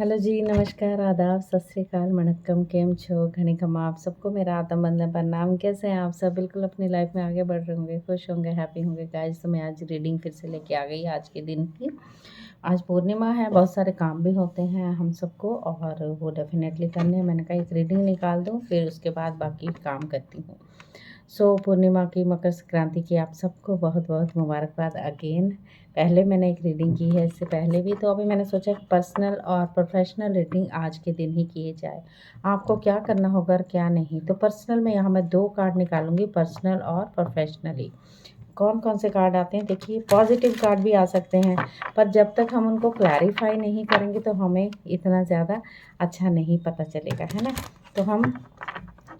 Hello जी, नमस्कार, आदाब, सत श्री अकाल, वणक्कम, केम छो, घणिकम आप सबको मेरा आदम बंदन प्रणाम। कैसे हैं आप सब? बिल्कुल अपनी लाइफ में आगे बढ़ रहे होंगे, खुश होंगे, हैप्पी होंगे गाइस। तो मैं आज रीडिंग फिर से लेके आ गई आज के दिन की। आज पूर्णिमा है, बहुत सारे काम भी होते हैं हम सबको और वो डेफिनेटली करने हैं। मैंने कहा एक रीडिंग निकाल दूँ, फिर उसके बाद बाकी काम करती हूँ। पूर्णिमा की, मकर संक्रांति की आप सबको बहुत बहुत मुबारकबाद अगेन। पहले मैंने एक रीडिंग की है इससे पहले भी, तो अभी मैंने सोचा कि पर्सनल और प्रोफेशनल रीडिंग आज के दिन ही किए जाए। आपको क्या करना होगा और क्या नहीं। तो पर्सनल में यहाँ मैं 2 कार्ड निकालूंगी, पर्सनल और प्रोफेशनली। कौन कौन से कार्ड आते हैं देखिए। पॉजिटिव कार्ड भी आ सकते हैं, पर जब तक हम उनको क्लैरिफाई नहीं करेंगे तो हमें इतना ज़्यादा अच्छा नहीं पता चलेगा, है ना। तो हम,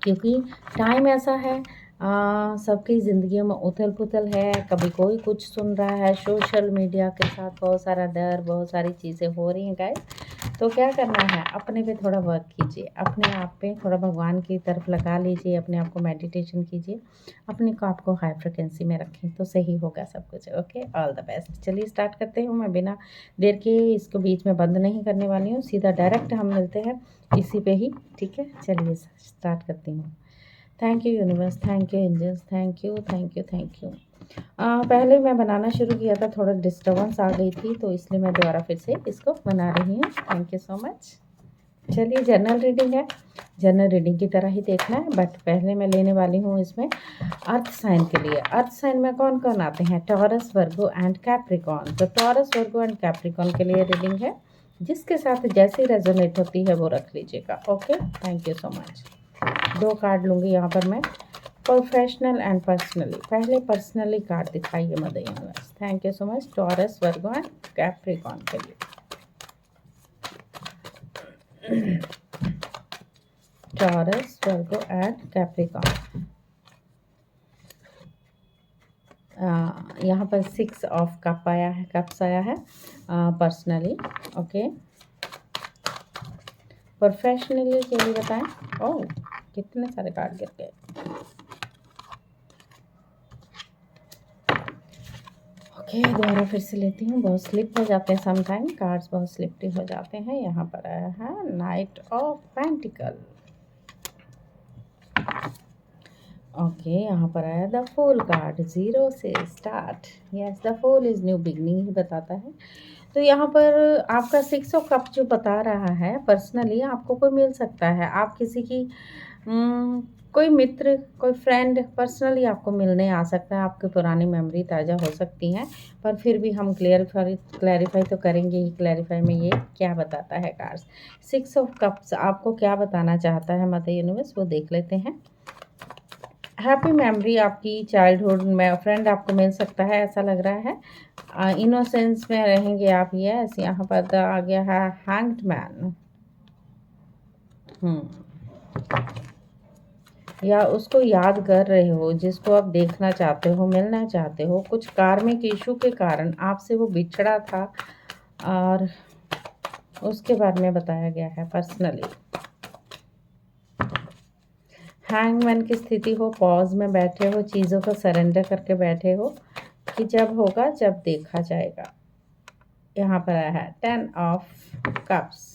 क्योंकि टाइम ऐसा है, सबकी ज़िंदगियों में उथल पुथल है, कभी कोई कुछ सुन रहा है, सोशल मीडिया के साथ बहुत सारा डर, बहुत सारी चीज़ें हो रही हैं गाइस। तो क्या करना है, अपने पे थोड़ा वर्क कीजिए, अपने आप पे थोड़ा भगवान की तरफ लगा लीजिए, अपने आप को मेडिटेशन कीजिए, अपने को आपको हाई फ्रिक्वेंसी में रखें तो सही होगा सब कुछ। Okay, all the best. चलिए स्टार्ट करते हैं। मैं बिना देर के इसको बीच में बंद नहीं करने वाली हूँ, सीधा डायरेक्ट हम मिलते हैं इसी पे ही, ठीक है। चलिए स्टार्ट करती हूँ। Thank you universe, thank you angels, thank you thank you thank you. पहले मैं बनाना शुरू किया था, थोड़ा डिस्टर्बेंस आ गई थी, तो इसलिए मैं दोबारा फिर से इसको बना रही हूँ। Thank you so much. चलिए, जनरल रीडिंग है, जनरल रीडिंग की तरह ही देखना है, बट पहले मैं लेने वाली हूँ इसमें अर्थ साइन के लिए। अर्थ साइन में कौन कौन आते हैं? Taurus, Virgo and Capricorn. तो टॉरस, वर्गो एंड कैप्रिकॉन के लिए रीडिंग है। जिसके साथ जैसी रेजोनेट होती है वो रख लीजिएगा। Okay, thank you so much. 2 card लूँगी यहाँ पर मैं, प्रोफेशनल एंड पर्सनली। पहले पर्सनली कार्ड दिखाइए mother universe. Thank you so much. Taurus, Virgo and Capricorn के लिए। Taurus, Virgo and Capricorn. यहाँ पर 6 ऑफ कप आया है, कप्स आया है पर्सनली। ओके, प्रोफेशनली के लिए बताएं। ओह, कितने सारे कार्ड गिर गए। ओके, दोबारा फिर से लेती हूँ। बहुत स्लिप हो जाते हैं समटाइम, कार्ड्स बहुत स्लिपटी हो जाते हैं। यहाँ पर आया है नाइट ऑफ पेंटिकल। ओके, यहाँ पर आया द फूल कार्ड, 0 से start. Yes, the fool is new beginning ही बताता है। तो यहाँ पर आपका 6 ऑफ कप जो बता रहा है, पर्सनली आपको कोई मिल सकता है। आप किसी की कोई मित्र, कोई फ्रेंड पर्सनली आपको मिलने आ सकता है। आपकी पुरानी मेमोरी ताज़ा हो सकती हैं, पर फिर भी हम क्लैरिफाई तो करेंगे ही। क्लैरिफाई में ये क्या बताता है कार्ड्स। 6 ऑफ कप्स आपको क्या बताना चाहता है मदर यूनिवर्स, वो देख लेते हैं। हैप्पी मेमोरी, आपकी चाइल्डहुड में फ्रेंड आपको मिल सकता है, ऐसा लग रहा है। इनोसेंस में रहेंगे आप। यस, यहाँ पर आ गया है हैंग्ड मैन। या उसको याद कर रहे हो, जिसको आप देखना चाहते हो, मिलना चाहते हो। कुछ कार्मिक इशू के कारण आपसे वो बिछड़ा था और उसके बारे में बताया गया है पर्सनली। हैंगमैन की स्थिति हो, पॉज में बैठे हो, चीज़ों को सरेंडर करके बैठे हो कि जब होगा जब देखा जाएगा। यहाँ पर आया है 10 of cups.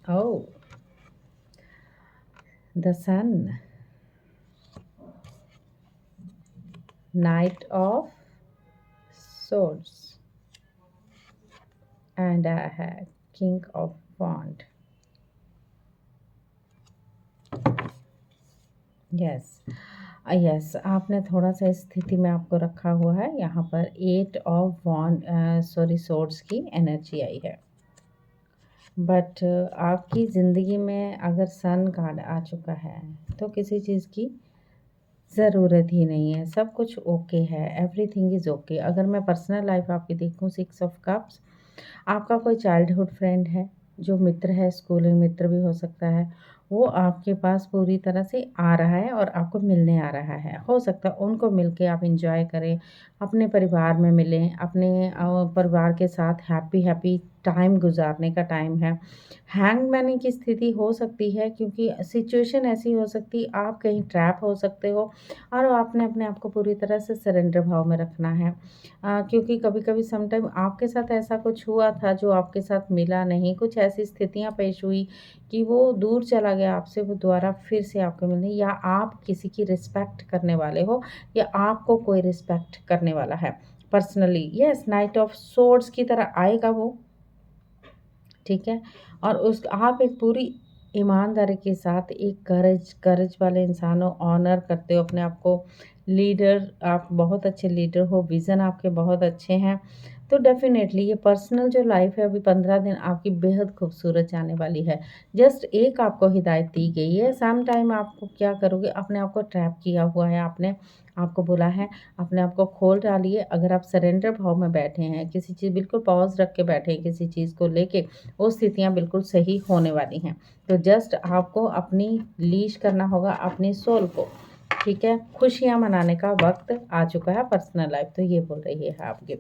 Oh, the sun, Knight of Swords, and I had King of Wand. Yes, आपने थोड़ा सा इस स्थिति में आपको रखा हुआ है। यहाँ पर 8 ऑफ वॉन्ड, सोर्ड्स की एनर्जी आई है। बट आपकी ज़िंदगी में अगर सन कार्ड आ चुका है तो किसी चीज़ की ज़रूरत ही नहीं है, सब कुछ ओके है, एवरीथिंग इज़ ओके। अगर मैं पर्सनल लाइफ आपकी देखूं, 6 ऑफ कप्स, आपका कोई चाइल्डहुड फ्रेंड है, जो मित्र है, स्कूलिंग मित्र भी हो सकता है, वो आपके पास पूरी तरह से आ रहा है और आपको मिलने आ रहा है। हो सकता है उनको मिलके आप इंजॉय करें, अपने परिवार में मिलें, अपने परिवार के साथ हैप्पी टाइम गुजारने का टाइम है। हैंगमैन की स्थिति हो सकती है क्योंकि सिचुएशन ऐसी हो सकती है, आप कहीं ट्रैप हो सकते हो और आपने अपने आप को पूरी तरह से सरेंडर भाव में रखना है। क्योंकि कभी-कभी समटाइम आपके साथ ऐसा कुछ हुआ था जो आपके साथ मिला नहीं, कुछ ऐसी स्थितियाँ पेश हुई कि वो दूर चला गया आपसे, वो दोबारा फिर से आपको मिलने, या आप किसी की रिस्पेक्ट करने वाले हो या आपको कोई रिस्पेक्ट करने वाला है personally. Yes, night of swords की तरह आएगा वो, ठीक है? और उस आप एक पूरी ईमानदारी के साथ एक करेज वाले इंसान हो, ऑनर करते हो अपने आप को, लीडर, आप बहुत अच्छे लीडर हो, विज़न आपके बहुत अच्छे हैं। तो डेफ़िनेटली ये पर्सनल जो लाइफ़ है अभी 15 दिन आपकी बेहद खूबसूरत जाने वाली है। जस्ट एक आपको हिदायत दी गई है, सम टाइम आपको क्या करोगे, अपने आप को ट्रैप किया हुआ है आपने, आपको बोला है, अपने आप को खोल डालिए। अगर आप सरेंडर भाव में बैठे हैं, किसी चीज़ बिल्कुल पॉज़ रख के बैठे हैं किसी चीज़ को लेके, वो स्थितियाँ बिल्कुल सही होने वाली हैं। तो जस्ट आपको अपनी लीश करना होगा अपनी सोल को, ठीक है? खुशियाँ मनाने का वक़्त आ चुका है, पर्सनल लाइफ़ तो ये बोल रही है आपकी।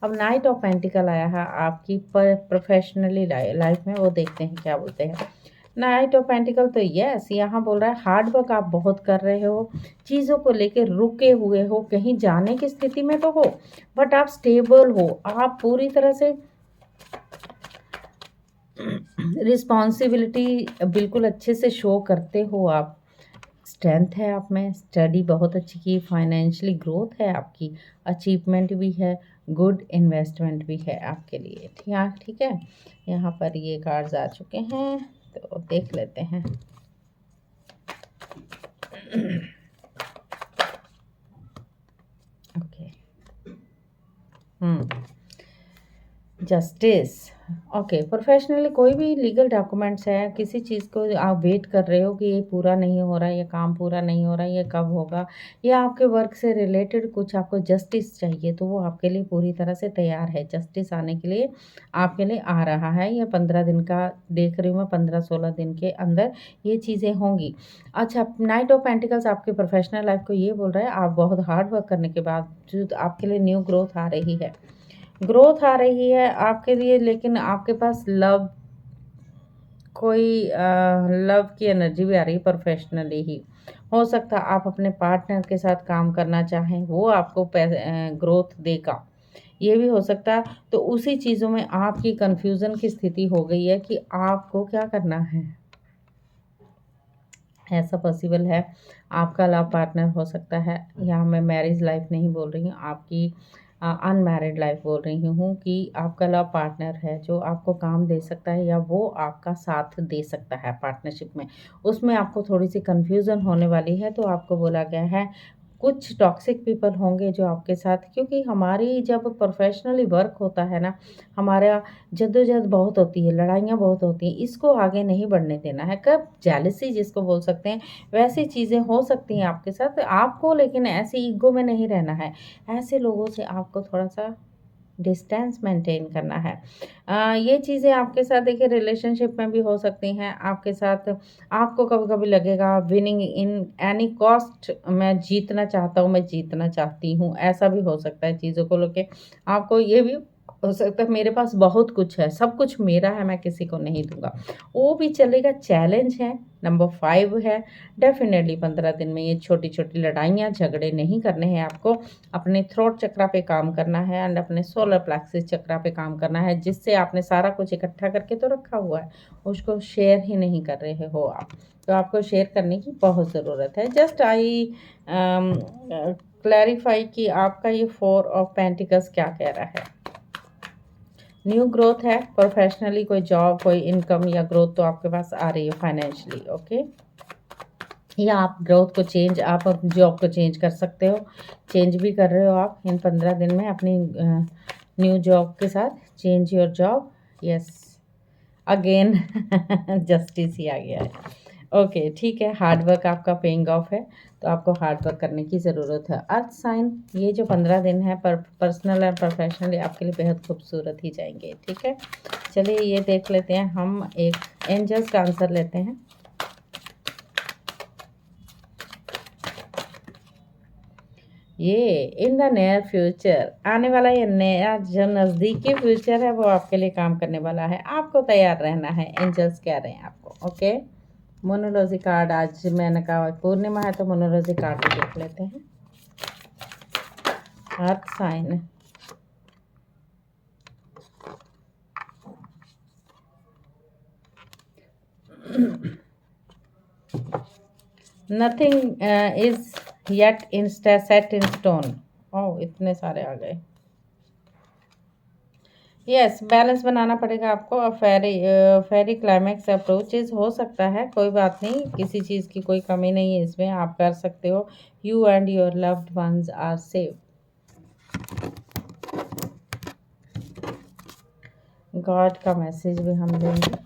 अब नाइट ऑफ पेंटिकल आया है आपकी प्रोफ़ेशनली लाइफ़ में, वो देखते हैं क्या बोलते हैं। नाइट ऑफ पेंटिकल तो यस, यहाँ बोल रहा है हार्ड वर्क आप बहुत कर रहे हो, चीज़ों को लेके रुके हुए हो, कहीं जाने की स्थिति में तो हो, बट आप स्टेबल हो, आप पूरी तरह से रिस्पॉन्सिबिलिटी बिल्कुल अच्छे से शो करते हो आप। स्ट्रेंथ है आप में, स्टडी बहुत अच्छी की, फाइनेंशियली ग्रोथ है आपकी, अचीवमेंट भी है, गुड इन्वेस्टमेंट भी है आपके लिए। ठीक है? यहाँ पर ये कार्ड्स आ चुके हैं, तो देख लेते हैं। ओके। जस्टिस। ओके, प्रोफेशनली कोई भी लीगल डॉक्यूमेंट्स है, किसी चीज़ को आप वेट कर रहे हो कि ये पूरा नहीं हो रहा है, ये काम पूरा नहीं हो रहा है, ये कब होगा, या आपके वर्क से रिलेटेड कुछ आपको जस्टिस चाहिए, तो वो आपके लिए पूरी तरह से तैयार है। जस्टिस आने के लिए आपके लिए आ रहा है। ये 15 दिन का देख रही हूँ मैं, 15-16 दिन के अंदर ये चीज़ें होंगी। अच्छा, नाइट ऑफ पेंटिकल्स आपके प्रोफेशनल लाइफ को ये बोल रहा है, आप बहुत हार्ड वर्क करने के बावजूद आपके लिए न्यू ग्रोथ आ रही है। ग्रोथ आ रही है आपके लिए, लेकिन आपके पास कोई लव की एनर्जी भी आ रही है प्रोफेशनली ही। हो सकता है आप अपने पार्टनर के साथ काम करना चाहें, वो आपको ग्रोथ देगा, ये भी हो सकता है। तो उसी चीज़ों में आपकी कन्फ्यूज़न की स्थिति हो गई है कि आपको क्या करना है। ऐसा पॉसिबल है, आपका लव पार्टनर हो सकता है, यहाँ मैं मैरिज लाइफ नहीं बोल रही हूँ, आपकी अनमैरिड लाइफ बोल रही हूँ कि आपका लव पार्टनर है जो आपको काम दे सकता है या वो आपका साथ दे सकता है पार्टनरशिप में। उसमें आपको थोड़ी-सी कन्फ्यूज़न होने वाली है, तो आपको बोला गया है कुछ टॉक्सिक पीपल होंगे जो आपके साथ, क्योंकि हमारी जब प्रोफ़ेशनली वर्क होता है ना, हमारा जद्दोजहद बहुत होती है, लड़ाइयाँ बहुत होती हैं, इसको आगे नहीं बढ़ने देना है। कब जेलसी जिसको बोल सकते हैं, वैसी चीज़ें हो सकती हैं आपके साथ, आपको लेकिन ऐसे ईगो में नहीं रहना है। ऐसे लोगों से आपको थोड़ा-सा डिस्टेंस मेंटेन करना है। ये चीज़ें आपके साथ देखिए रिलेशनशिप में भी हो सकती हैं, आपके साथ आपको कभी-कभी लगेगा विनिंग इन एनी कॉस्ट, मैं जीतना चाहता हूँ, मैं जीतना चाहती हूँ, ऐसा भी हो सकता है चीज़ों को लेके। आपको ये भी हो सकता है मेरे पास बहुत कुछ है, सब कुछ मेरा है, मैं किसी को नहीं दूँगा, वो भी चलेगा। चैलेंज है, नंबर 5 है, डेफ़िनेटली 15 दिन में ये छोटी-छोटी लड़ाइयाँ, झगड़े नहीं करने हैं आपको। अपने थ्रोट चक्रा पे काम करना है एंड अपने सोलर प्लेक्सिस चक्रा पे काम करना है, जिससे आपने सारा कुछ इकट्ठा करके तो रखा हुआ है, उसको शेयर ही नहीं कर रहे हो आप। तो आपको शेयर करने की बहुत ज़रूरत है। जस्ट आई क्लैरिफ़ाई कि आपका ये 4 ऑफ पेंटिकल्स क्या कह रहा है। न्यू ग्रोथ है, प्रोफेशनली कोई जॉब, कोई इनकम या ग्रोथ तो आपके पास आ रही है फाइनेंशियली, ओके? या आप ग्रोथ को चेंज, आप अपनी जॉब को चेंज कर सकते हो, चेंज भी कर रहे हो आप इन 15 दिन में अपनी न्यू जॉब के साथ। Change your job, yes, again justice ही आ गया है। ओके, ठीक है, हार्ड वर्क आपका पेइंग ऑफ है, तो आपको हार्ड वर्क करने की ज़रूरत है। अर्थ साइन, ये जो 15 दिन है पर्सनल और प्रोफेशनली आपके लिए बेहद खूबसूरत ही जाएंगे, ठीक है? चलिए ये देख लेते हैं, हम एक एंजल्स का आंसर लेते हैं। ये इन द नियर फ्यूचर, आने वाला ये नया जो नज़दीकी फ्यूचर है वो आपके लिए काम करने वाला है। आपको तैयार रहना है, एंजल्स कह रहे हैं आपको। ओके, मोनोलॉजी कार्ड, आज मैंने कहा पूर्णिमा है तो मोनोलॉजी कार्ड भी देख लेते हैं। Earth sign, nothing is yet in set in stone. Oh, इतने सारे आ गए। यस, बैलेंस बनाना पड़ेगा आपको। और फेरी क्लाइमैक्स अप्रोचेज हो सकता है, कोई बात नहीं, किसी चीज़ की कोई कमी नहीं है इसमें, आप कर सकते हो। You and your loved ones are safe. God का मैसेज भी हम देंगे।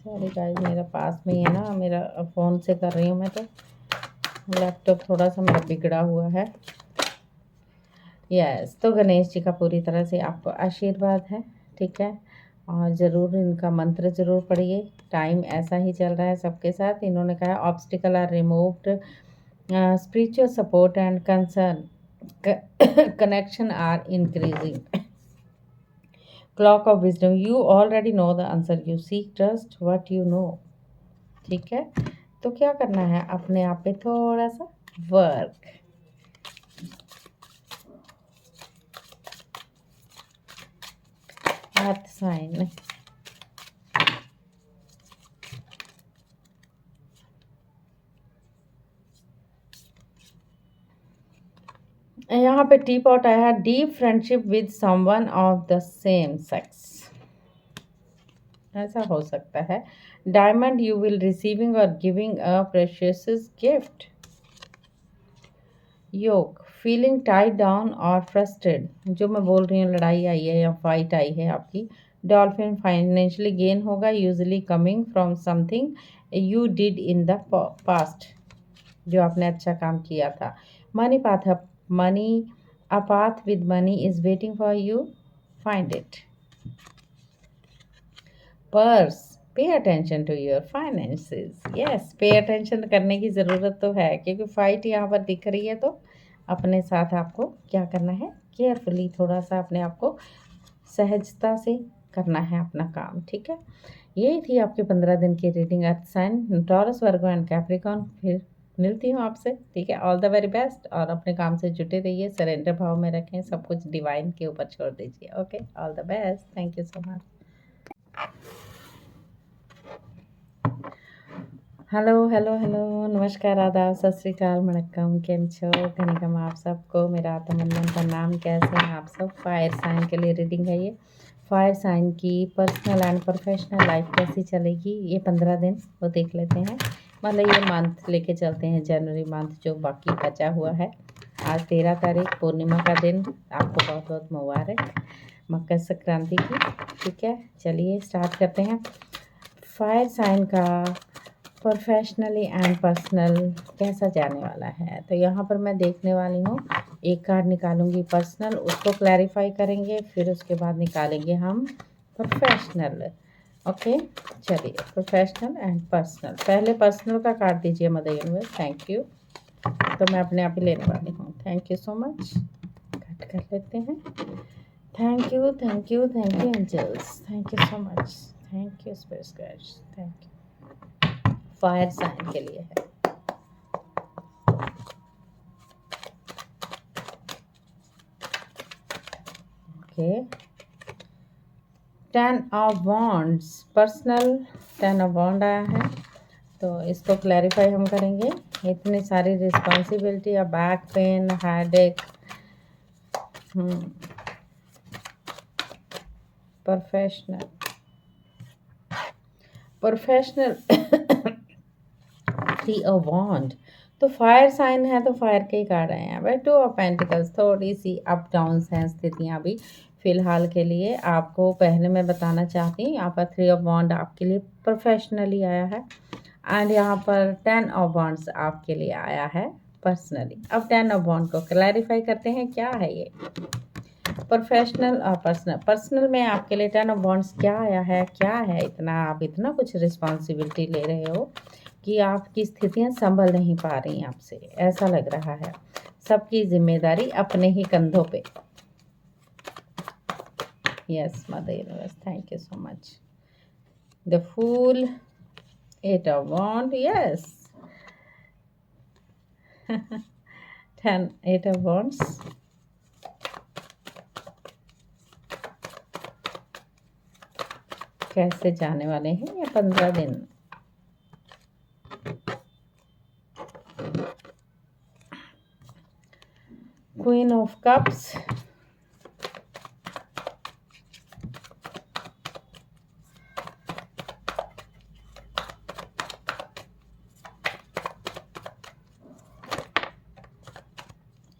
सॉरी गाइस, मेरा पास में ही है ना, मेरा फ़ोन से कर रही हूँ मैं, तो लैपटॉप थोड़ा सा मेरा बिगड़ा हुआ है। यस, तो गणेश जी का पूरी तरह से आपको आशीर्वाद है, ठीक है। और ज़रूर इनका मंत्र ज़रूर पढ़िए। टाइम ऐसा ही चल रहा है सबके साथ। इन्होंने कहा obstacle are removed, spiritual support and concern connection are increasing. Clock of wisdom, you already know the answer, you seek trust what you know. ठीक है, तो क्या करना है, अपने आप पे थोड़ा सा वर्क। अर्थ साइन, यहाँ पे टी पॉट आया है, deep friendship with someone of the same sex, ऐसा हो सकता है। डायमंड, यू विल रिसीविंग और गिविंग अ प्रेशियस गिफ्ट। योग, फीलिंग टाइड डाउन और फ्रस्ट्रेट, जो मैं बोल रही हूँ लड़ाई आई है या फाइट आई है आपकी। डॉल्फिन, फाइनेंशियली गेन होगा, usually coming from something you did in the past, जो आपने अच्छा काम किया था। Money path, money, a path with money is waiting for you, find it. Purse, pay attention to your finances. Yes, pay attention करने की ज़रूरत तो है, क्योंकि फाइट यहाँ पर दिख रही है, तो अपने साथ आपको क्या करना है, केयरफुली थोड़ा सा अपने आप को सहजता से करना है अपना काम, ठीक है। यही थी आपके 15 दिन की reading, earth sign, Taurus, Virgo and Capricorn. फिर मिलती हूँ आपसे, ठीक है। ऑल द वेरी बेस्ट, और अपने काम से जुटे रहिए, सरेंडर भाव में रखें, सब कुछ डिवाइन के ऊपर छोड़ दीजिए। Okay, all the best, thank you so much. Hello hello hello, नमस्कार, आदाब, सत श्रीकाल, वणक्कम, केम छो, घनिकम आप सबको मेरा आत्मवंदन प्रणाम। कैसे हैं आप सब? फायर साइन के लिए रीडिंग है ये। फायर साइन की पर्सनल एंड प्रोफेशनल लाइफ कैसी चलेगी ये 15 दिन, वो देख लेते हैं। मतलब ये मंथ लेके चलते हैं, जनवरी मंथ जो बाकी बचा हुआ है। आज 13 तारीख, पूर्णिमा का दिन, आपको बहुत बहुत मुबारक मकर संक्रांति की, ठीक है। चलिए स्टार्ट करते हैं। फायर साइन का प्रोफेशनली एंड पर्सनल कैसा जाने वाला है, तो यहाँ पर मैं देखने वाली हूँ, एक कार्ड निकालूंगी पर्सनल, उसको क्लैरिफाई करेंगे, फिर उसके बाद निकालेंगे हम प्रोफेशनल। ओके, चलिए प्रोफेशनल एंड पर्सनल। पहले पर्सनल का कार्ड दीजिए मदर यूनिवर्स, थैंक यू। तो मैं अपने आप ही लेने वाली हूँ, thank you so much. Cut कर लेते हैं। Thank you thank you thank you angels, thank you so much, thank you spirit guides, thank you. Fire sign के लिए है। Okay, 10 of wands, personal 10 of वॉन्ड आया है, तो इसको क्लैरिफाई हम करेंगे। इतनी सारी रिस्पॉन्सिबिलिटी, या back pain, headache, professional professional 3 of wand, तो फायर साइन है तो फायर के ही कार्ड आए हैं भाई। 2 ऑफ पेंटिकल्स, थोड़ी सी अप डाउन हैं स्थितियाँ अभी फ़िलहाल के लिए। आपको पहले मैं बताना चाहती हूँ, यहाँ पर 3 ऑफ वॉन्ड आपके लिए प्रोफेशनली आया है, एंड यहाँ पर 10 ऑफ वॉन्ड्स आपके लिए आया है पर्सनली। अब 10 ऑफ वॉन्ड को क्लैरिफाई करते हैं, क्या है ये प्रोफेशनल और पर्सनल। पर्सनल में आपके लिए 10 ऑफ वॉन्ड्स क्या आया है, क्या है इतना, आप इतना कुछ रिस्पॉन्सिबिलिटी ले रहे हो। कि आपकी स्थितियाँ संभल नहीं पा रही आपसे, ऐसा लग रहा है। सबकी ज़िम्मेदारी अपने ही कंधों पे। Yes mother universe, thank you so much. The fool, 8 of Wands, yes. 8 of Wands. कैसे जाने वाले हैं ये 15 दिन? Queen of Cups,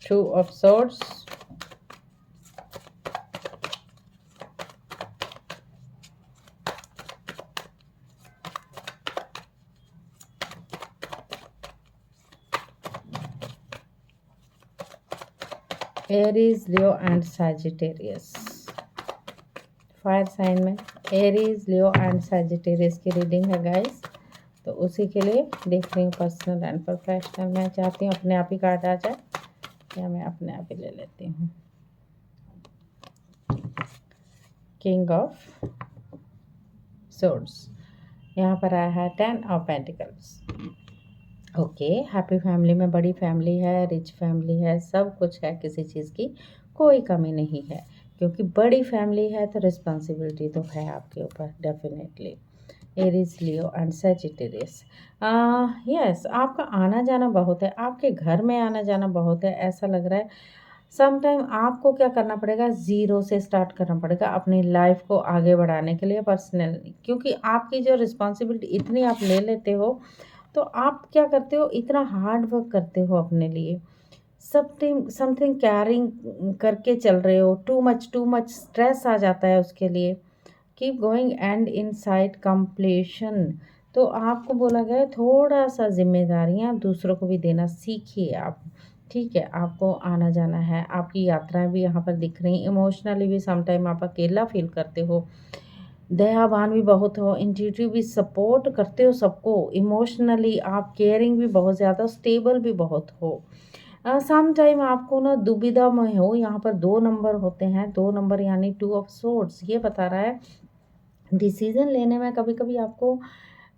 Two of Swords, Aries, Leo and Sagittarius. Fire sign में एरीज, लियो एंड सैजिटेरियस की रीडिंग है guys, तो उसी के लिए देख रही हूँ पर्सनल एंड प्रोफेशनल। मैं चाहती हूँ अपने आप ही कार्ड आ जाए, या मैं अपने आप ही ले लेती हूँ। किंग ऑफ सोर्ड्स, यहाँ पर आया है 10 of pentacles. Okay, happy family में, बड़ी फैमिली है, रिच फैमिली है, सब कुछ है, किसी चीज़ की कोई कमी नहीं है, क्योंकि बड़ी फैमिली है तो रिस्पॉन्सिबिलिटी तो है आपके ऊपर definitely. Aries, Leo and Sagittarius, yes, आपका आना जाना बहुत है, आपके घर में आना जाना बहुत है, ऐसा लग रहा है। सम टाइम आपको क्या करना पड़ेगा, ज़ीरो से स्टार्ट करना पड़ेगा अपनी लाइफ को आगे बढ़ाने के लिए पर्सनली, क्योंकि आपकी जो रिस्पॉन्सिबिलिटी इतनी आप ले लेते हो, तो आप क्या करते हो, इतना हार्ड वर्क करते हो अपने लिए, समथिंग कैरिंग करके चल रहे हो, टू मच स्ट्रेस आ जाता है उसके लिए। Keep going and in side completion. तो आपको बोला गया है थोड़ा सा जिम्मेदारियां दूसरों को भी देना सीखिए आप, ठीक है। आपको आना जाना है, आपकी यात्राएं भी यहाँ पर दिख रही, इमोशनली भी समटाइम आप अकेला फील करते हो, दयावान भी बहुत हो, इंट्यूटिव भी, सपोर्ट करते हो सबको, इमोशनली आप केयरिंग भी बहुत ज़्यादा, स्टेबल भी बहुत हो। सम टाइम आपको ना दुविधा में हो, यहाँ पर 2 नंबर होते हैं, 2 नंबर यानी 2 ऑफ सोर्ड्स, ये बता रहा है डिसीज़न लेने में कभी कभी आपको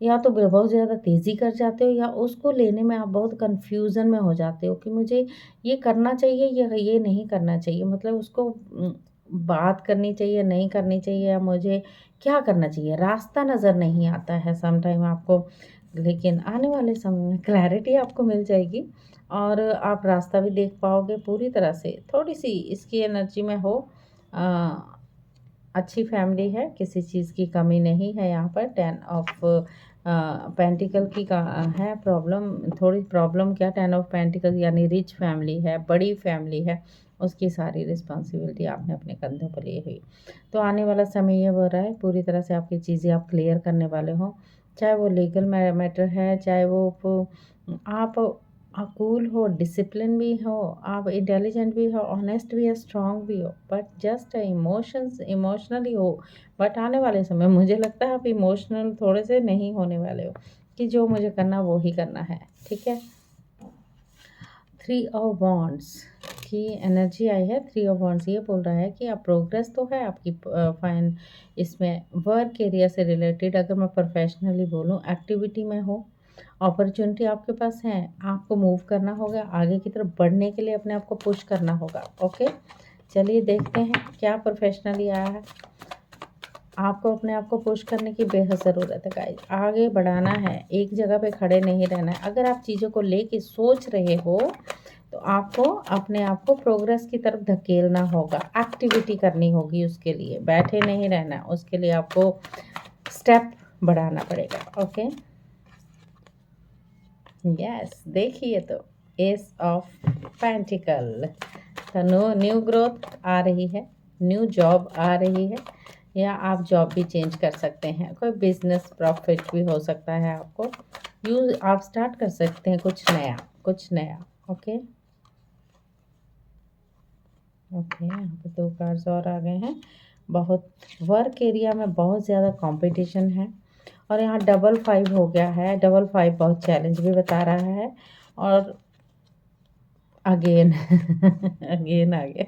या तो बहुत ज़्यादा तेज़ी कर जाते हो, या उसको लेने में आप बहुत कन्फ्यूज़न में हो जाते हो कि मुझे ये करना चाहिए या ये नहीं करना चाहिए, मतलब उसको बात करनी चाहिए, नहीं करनी चाहिए, या मुझे क्या करना चाहिए, रास्ता नज़र नहीं आता है सम टाइम आपको। लेकिन आने वाले समय में क्लैरिटी आपको मिल जाएगी, और आप रास्ता भी देख पाओगे पूरी तरह से। थोड़ी सी इसकी एनर्जी में हो, अच्छी फैमिली है, किसी चीज़ की कमी नहीं है। यहाँ पर 10 ऑफ पेंटिकल की का है प्रॉब्लम, थोड़ी प्रॉब्लम क्या, 10 ऑफ पेंटिकल यानी रिच फैमिली है, बड़ी फैमिली है, उसकी सारी रिस्पॉन्सिबिलिटी आपने अपने कंधों पर ली हुई। तो आने वाला समय ये हो रहा है पूरी तरह से आपकी चीज़ें आप क्लियर करने वाले हो, चाहे वो लीगल मैटर है, चाहे वो आप कूल हो, डिसिप्लिन भी हो, आप इंटेलिजेंट भी हो, ऑनेस्ट भी हो, स्ट्रांग भी हो, बट जस्ट इमोशनली हो। बट आने वाले समय मुझे लगता है आप इमोशनल थोड़े से नहीं होने वाले हो, कि जो मुझे करना वो ही करना है, ठीक है। 3 ऑफ वॉन्ड्स की एनर्जी आई है। 3 ऑफ वॉन्ड्स ये बोल रहा है कि आप प्रोग्रेस तो है आपकी फाइन, इसमें वर्क एरिया से रिलेटेड, अगर मैं प्रोफेशनली बोलूँ, एक्टिविटी में हो, अपॉर्चुनिटी आपके पास है, आपको मूव करना होगा, आगे की तरफ बढ़ने के लिए अपने आप को पुश करना होगा। ओके, चलिए देखते हैं क्या प्रोफेशनली आया है। आपको अपने आप को पुश करने की बेहद ज़रूरत है गाइस, आगे बढ़ाना है, एक जगह पे खड़े नहीं रहना है। अगर आप चीज़ों को लेके सोच रहे हो, तो आपको अपने आप को प्रोग्रेस की तरफ धकेलना होगा, एक्टिविटी करनी होगी, उसके लिए बैठे नहीं रहना, उसके लिए आपको स्टेप बढ़ाना पड़ेगा। ओके, यस, देखिए तो एस ऑफ पेंटिकल, तो न्यू ग्रोथ आ रही है, न्यू जॉब आ रही है, या आप जॉब भी चेंज कर सकते हैं, कोई बिजनेस प्रॉफिट भी हो सकता है आपको, यूज आप स्टार्ट कर सकते हैं कुछ नया, कुछ नया। ओके ओके, यहाँ पे 2 कार्ड्स और आ गए हैं। बहुत वर्क एरिया में बहुत ज़्यादा कंपटीशन है, और यहाँ डबल 5 हो गया है। डबल 5 बहुत चैलेंज भी बता रहा है। और अगेन अगेन आ गया।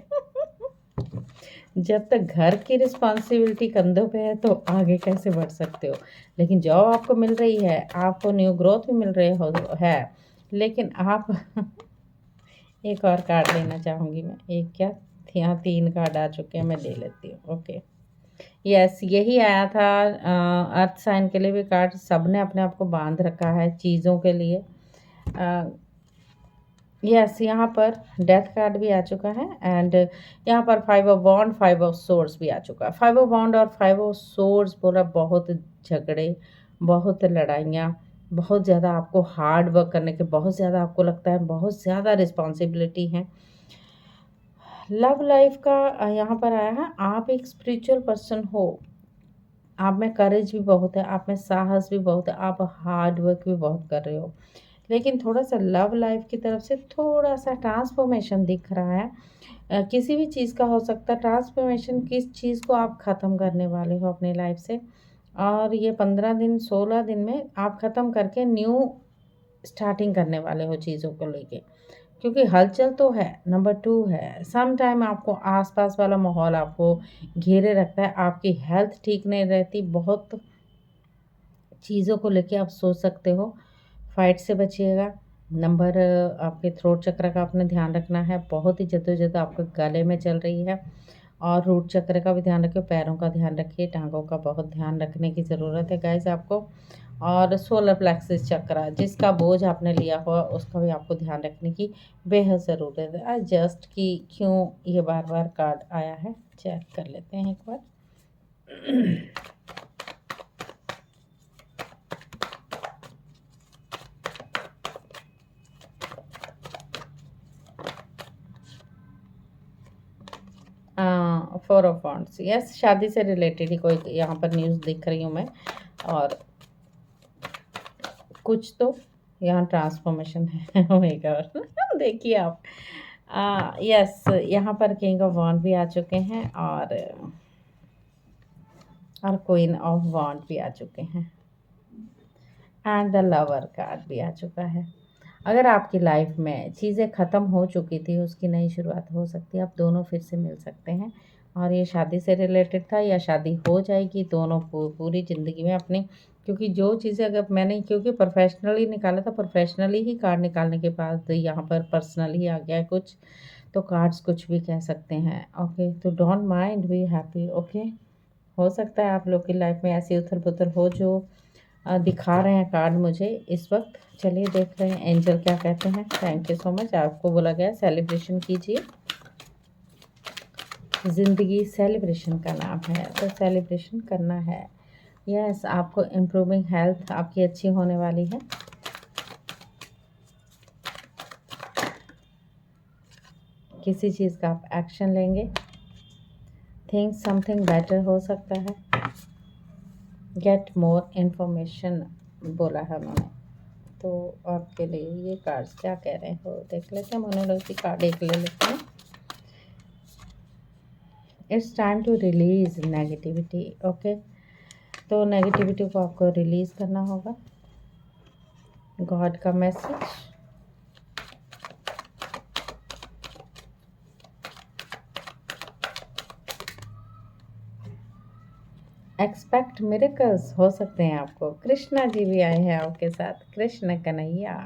जब तक घर की रिस्पॉन्सिबिलिटी कंधों पे है तो आगे कैसे बढ़ सकते हो। लेकिन जॉब आपको मिल रही है, आपको न्यू ग्रोथ भी मिल रही हो है, लेकिन आप एक और कार्ड लेना चाहूँगी मैं। एक क्या, यहाँ 3 कार्ड आ चुके हैं, मैं ले लेती हूँ। ओके, यस, यही आया था। अर्थ साइन के लिए भी कार्ड, सबने अपने आप को बांध रखा है चीज़ों के लिए। यस, यहाँ पर डेथ कार्ड भी आ चुका है। एंड यहाँ पर 5 ऑफ वॉन्ड, 5 ऑफ सोर्ड्स भी आ चुका है। 5 ऑफ वॉन्ड और 5 ऑफ सोर्ड्स बोला बहुत झगड़े, बहुत लड़ाइयाँ, बहुत ज़्यादा आपको हार्ड वर्क करने के, बहुत ज़्यादा आपको लगता है बहुत ज़्यादा रिस्पॉन्सिबिलिटी है। लव लाइफ का यहाँ पर आया है, आप एक स्पिरिचुअल पर्सन हो, आप में करेज भी बहुत है, आप में साहस भी बहुत है, आप हार्ड वर्क भी बहुत कर रहे हो। लेकिन थोड़ा सा लव लाइफ की तरफ से थोड़ा सा ट्रांसफॉर्मेशन दिख रहा है। किसी भी चीज़ का हो सकता है ट्रांसफॉर्मेशन, किस चीज़ को आप ख़त्म करने वाले हो अपनी लाइफ से। और ये 15 दिन 16 दिन में आप ख़त्म करके न्यू स्टार्टिंग करने वाले हो चीज़ों को लेके। क्योंकि हलचल तो है, नंबर 2 है, सम टाइम आपको आसपास वाला माहौल आपको घेरे रखता है, आपकी हेल्थ ठीक नहीं रहती, बहुत चीज़ों को लेके आप सोच सकते हो। फाइट से बचिएगा। नंबर आपके थ्रोट चक्र का आपने ध्यान रखना है, बहुत ही जद्दोजहद आपके गले में चल रही है। और रूट चक्र का भी ध्यान रखिए, पैरों का ध्यान रखिए, टांगों का बहुत ध्यान रखने की ज़रूरत है गाइस आपको। और सोलर प्लेक्सिस चक्र, जिसका बोझ आपने लिया हुआ उसका भी आपको ध्यान रखने की बेहद ज़रूरत है। आई जस्ट कि क्यों ये बार बार कार्ड आया है, चेक कर लेते हैं एक बार। फोर ऑफ वॉन्ड्स, यस, शादी से रिलेटेड ही कोई यहाँ पर न्यूज़ दिख रही हूँ मैं। और कुछ तो यहाँ ट्रांसफॉर्मेशन है। oh my God। देखिए आप, यस, यहाँ पर किंग ऑफ वॉन्ड भी आ चुके हैं और क्वीन ऑफ वॉन्ड भी आ चुके हैं। एंड द लवर कार्ड भी आ चुका है। अगर आपकी लाइफ में चीज़ें ख़त्म हो चुकी थी, उसकी नई शुरुआत हो सकती है, आप दोनों फिर से मिल सकते हैं। और ये शादी से रिलेटेड था या शादी हो जाएगी, दोनों पूरी ज़िंदगी में अपनी। क्योंकि जो चीज़ें अगर मैंने, क्योंकि प्रोफेशनली निकाला था, प्रोफेशनली ही कार्ड निकालने के बाद यहाँ पर पर्सनली आ गया है कुछ, तो कार्ड्स कुछ भी कह सकते हैं। ओके, तो don't mind, be happy. Okay, हो सकता है आप लोग की लाइफ में ऐसी उथल पुथल हो जो दिखा रहे हैं कार्ड मुझे इस वक्त। चलिए देख रहे हैं एंजल क्या कहते हैं। Thank you so much. आपको बोला गया सेलिब्रेशन कीजिए, ज़िंदगी सेलिब्रेशन का नाम है, तो सेलिब्रेशन करना है। यस, आपको इम्प्रूविंग हेल्थ आपकी अच्छी होने वाली है। किसी चीज़ का आप एक्शन लेंगे, थिंक समथिंग बेटर हो सकता है। गेट मोर इन्फॉर्मेशन बोला है उन्होंने, तो आपके लिए ये कार्ड्स क्या कह रहे हो देख लेते हैं। मोनोलॉजी कार्ड एक ले लेते हैं। It's time to release negativity. Okay, तो नेगेटिविटी को आपको रिलीज़ करना होगा। गॉड का मैसेज, एक्सपेक्ट मिरेकल्स हो सकते हैं आपको। कृष्णा जी भी आए हैं आपके साथ, Krishna Kanhaiya.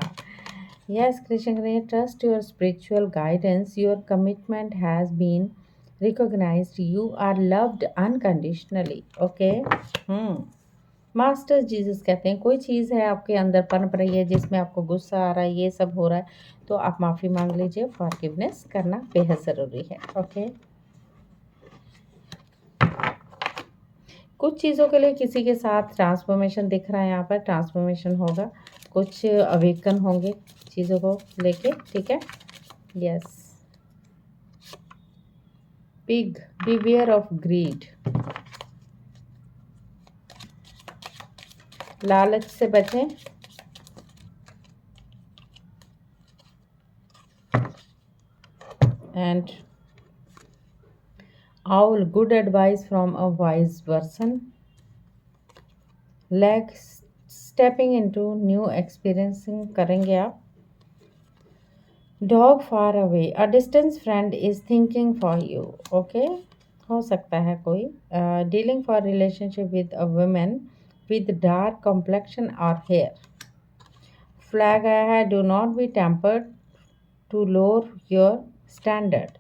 Yes, Krishna Kanhaiya, trust your spiritual guidance, your commitment has been recognised, you are loved unconditionally. Okay, master Jesus कहते हैं कोई चीज़ है आपके अंदर पनप रही है जिसमें आपको गुस्सा आ रहा है, ये सब हो रहा है, तो आप माफ़ी मांग लीजिए। फॉरगिवनेस करना बेहद ज़रूरी है। ओके, कुछ चीज़ों के लिए किसी के साथ ट्रांसफॉर्मेशन दिख रहा है, यहाँ पर ट्रांसफॉर्मेशन होगा, कुछ अवेकन होंगे चीज़ों को लेके, ठीक है। Yes, pig, beware of greed, लालच से बचें। And owl, good advice from a wise person. Like stepping into new experiencing करेंगे आप। Dog far away, a distance friend is thinking for you. Okay, हो सकता है कोई dealing for relationship with a women with dark complexion और hair. Flag आया है, do not be tempered to lower your standard.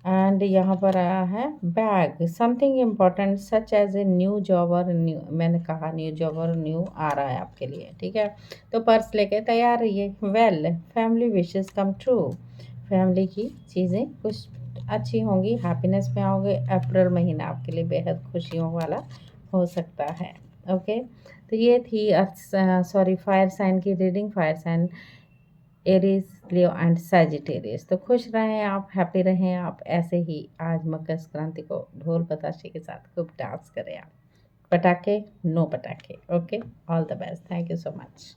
And यहाँ पर आया है bag, something important such as a new job और न्यू, मैंने कहा न्यू जॉब और न्यू आ रहा है आपके लिए, ठीक है। तो पर्स लेके तैयार रहिए। Well, family wishes come true, family की चीज़ें कुछ अच्छी होंगी, हैप्पीनेस में आओगे। अप्रैल महीना आपके लिए बेहद खुशियों वाला हो सकता है। ओके, तो ये थी सॉरी फायर साइन की reading. Fire sign Aries, Leo and Sagittarius. तो खुश रहें आप, हैप्पी रहें आप, ऐसे ही आज मकर संक्रांति को ढोल बताशे के साथ खूब डांस करें आप। पटाखे नो पटाखे। Okay, all the best, thank you so much.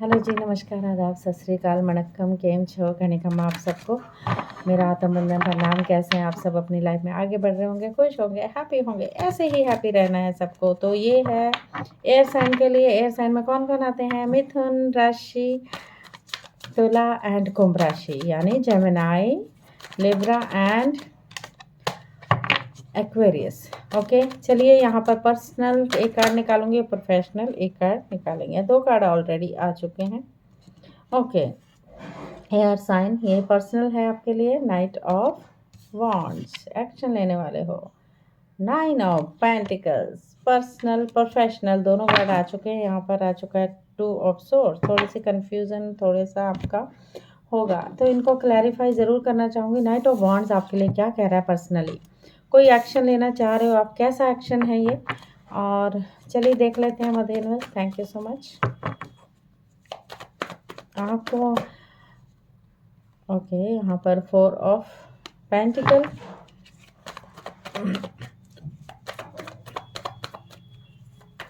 Hello जी, नमस्कार, आदाब, सत श्री अकाल, वणक्कम, केम छो, घनिकम आप सबको मेरा आत्म बंधन प्रणाम। कैसे हैं आप सब? अपनी लाइफ में आगे बढ़ रहे होंगे, खुश होंगे, हैप्पी होंगे, ऐसे ही हैप्पी रहना है सबको। तो ये है एयर साइन के लिए। एयर साइन में कौन कौन आते हैं? मिथुन राशि, तुला एंड कुंभ राशि, यानी Gemini, Libra and Aquarius. Okay, चलिए यहाँ पर पर्सनल एक कार्ड निकालूंगी, प्रोफेशनल एक कार्ड निकालेंगे। दो कार्ड ऑलरेडी आ चुके हैं। ओके, एयर साइन, ये पर्सनल है आपके लिए। नाइट ऑफ वॉन्ड्स, एक्शन लेने वाले हो। Nine of pentacles, personal professional दोनों कार्ड आ चुके हैं। यहाँ पर आ चुका है टू ऑफ सोर्स। थोड़ी सी कंफ्यूजन थोड़ा सा आपका होगा, तो इनको क्लैरिफाई ज़रूर करना चाहूँगी। नाइट ऑफ वॉन्ड्स आपके लिए क्या कह रहा है? पर्सनली कोई एक्शन लेना चाह रहे हो आप, कैसा एक्शन है ये? और चलिए देख लेते हैं मध्य universe. Thank you so much आपको। ओके, यहाँ पर फोर ऑफ पेंटिकल,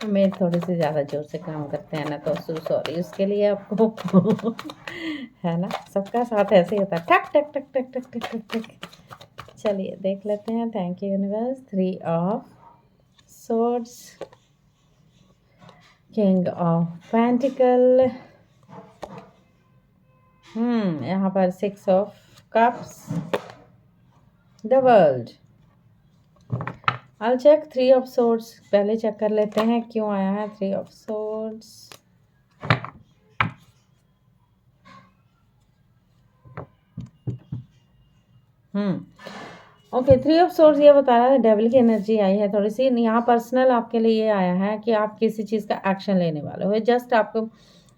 मैं थोड़ी सी ज़्यादा जोर से काम करते हैं ना, तो सॉरी उसके लिए आपको है ना, सबका साथ ऐसे ही होता है, ठक ठक ठक ठक ठक ठक ठक ठक। चलिए देख लेते हैं। Thank you universe. Three of swords, king of pentacle, यहाँ पर six of cups, the world. I'll check three of swords, पहले चेक कर लेते हैं क्यों आया है three of swords. Okay, three of swords ये बता रहा है डेविल की एनर्जी आई है थोड़ी सी। यहाँ पर्सनल आपके लिए ये आया है कि आप किसी चीज़ का एक्शन लेने वाले हो। जस्ट आपको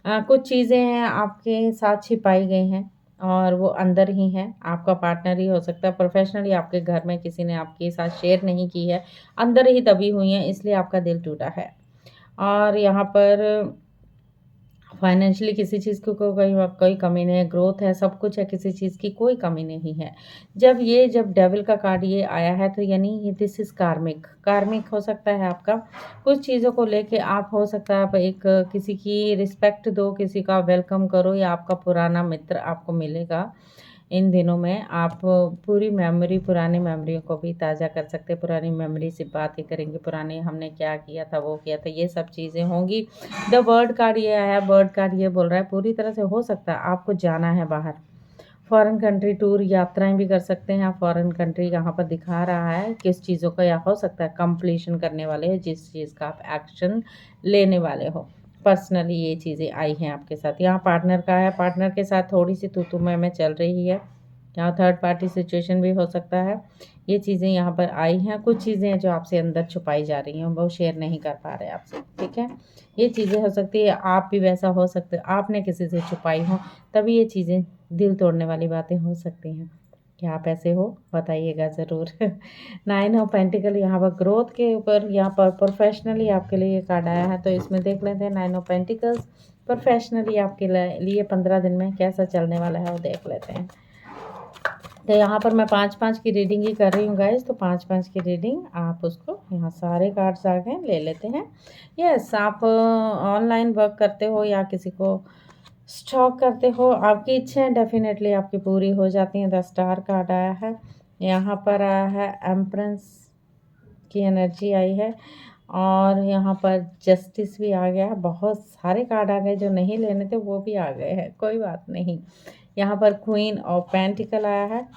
कुछ चीज़ें हैं आपके साथ छिपाई गई हैं और वो अंदर ही हैं। आपका पार्टनर ही हो सकता है, प्रोफेशनली आपके घर में किसी ने आपके साथ शेयर नहीं की है, अंदर ही दबी हुई हैं, इसलिए आपका दिल टूटा है। और यहाँ पर फाइनेंशियली किसी चीज़ की कोई कमी नहीं है, ग्रोथ है, सब कुछ है, किसी चीज़ की कोई कमी नहीं है। जब डेविल का कार्ड ये आया है तो यानी ये दिस इज़ कार्मिक। कार्मिक हो सकता है आपका, कुछ चीज़ों को लेके आप हो सकता है आप एक किसी की रिस्पेक्ट दो, किसी का वेलकम करो, या आपका पुराना मित्र आपको मिलेगा इन दिनों में। आप पूरी मेमोरी, पुरानी मेमोरियों को भी ताज़ा कर सकते हैं। पुरानी मेमोरी से बातें करेंगे, पुराने हमने क्या किया था, वो किया था, ये सब चीज़ें होंगी। द बर्ड कार्ड ये आया है। बर्ड कार्ड ये बोल रहा है पूरी तरह से हो सकता है आपको जाना है बाहर, फॉरेन कंट्री टूर, यात्राएं भी कर सकते हैं आप। फॉरेन कंट्री यहाँ पर दिखा रहा है किस चीज़ों का, या हो सकता है कंप्लीशन करने वाले हो, जिस चीज़ का आप एक्शन लेने वाले हो। पर्सनली ये चीज़ें आई हैं आपके साथ। यहाँ पार्टनर का है, पार्टनर के साथ थोड़ी सी तू में चल रही है। यहाँ थर्ड पार्टी सिचुएशन भी हो सकता है। ये चीज़ें यहाँ पर आई हैं, कुछ चीज़ें हैं जो आपसे अंदर छुपाई जा रही हैं, वो शेयर नहीं कर पा रहे आपसे, ठीक है। ये चीज़ें हो सकती है आप भी वैसा हो सकते, आपने किसी से छुपाई हो, तभी ये चीज़ें दिल तोड़ने वाली बातें हो सकती हैं। क्या आप ऐसे हो? बताइएगा ज़रूर। नाइन ऑफ पेंटिकल यहाँ पर ग्रोथ के ऊपर, यहाँ पर प्रोफेशनली आपके लिए ये कार्ड आया है, तो इसमें देख लेते हैं नाइन ऑफ पेंटिकल्स प्रोफेशनली आपके लिए 15 दिन में कैसा चलने वाला है वो देख लेते हैं। तो यहाँ पर मैं 5-5 की रीडिंग ही कर रही हूँ गाइज, तो 5-5 की रीडिंग आप उसको, यहाँ सारे कार्ड्स आ गए, ले लेते हैं। यस, आप ऑनलाइन वर्क करते हो या किसी को स्टॉक करते हो, आपकी इच्छाएं डेफिनेटली आपकी पूरी हो जाती हैं। द स्टार कार्ड आया है, यहाँ पर आया है एम्प्रेंस की एनर्जी आई है। और यहाँ पर जस्टिस भी आ गया। बहुत सारे कार्ड आ गए, जो नहीं लेने थे वो भी आ गए हैं, कोई बात नहीं। यहाँ पर क्वीन ऑफ पेंटिकल आया है।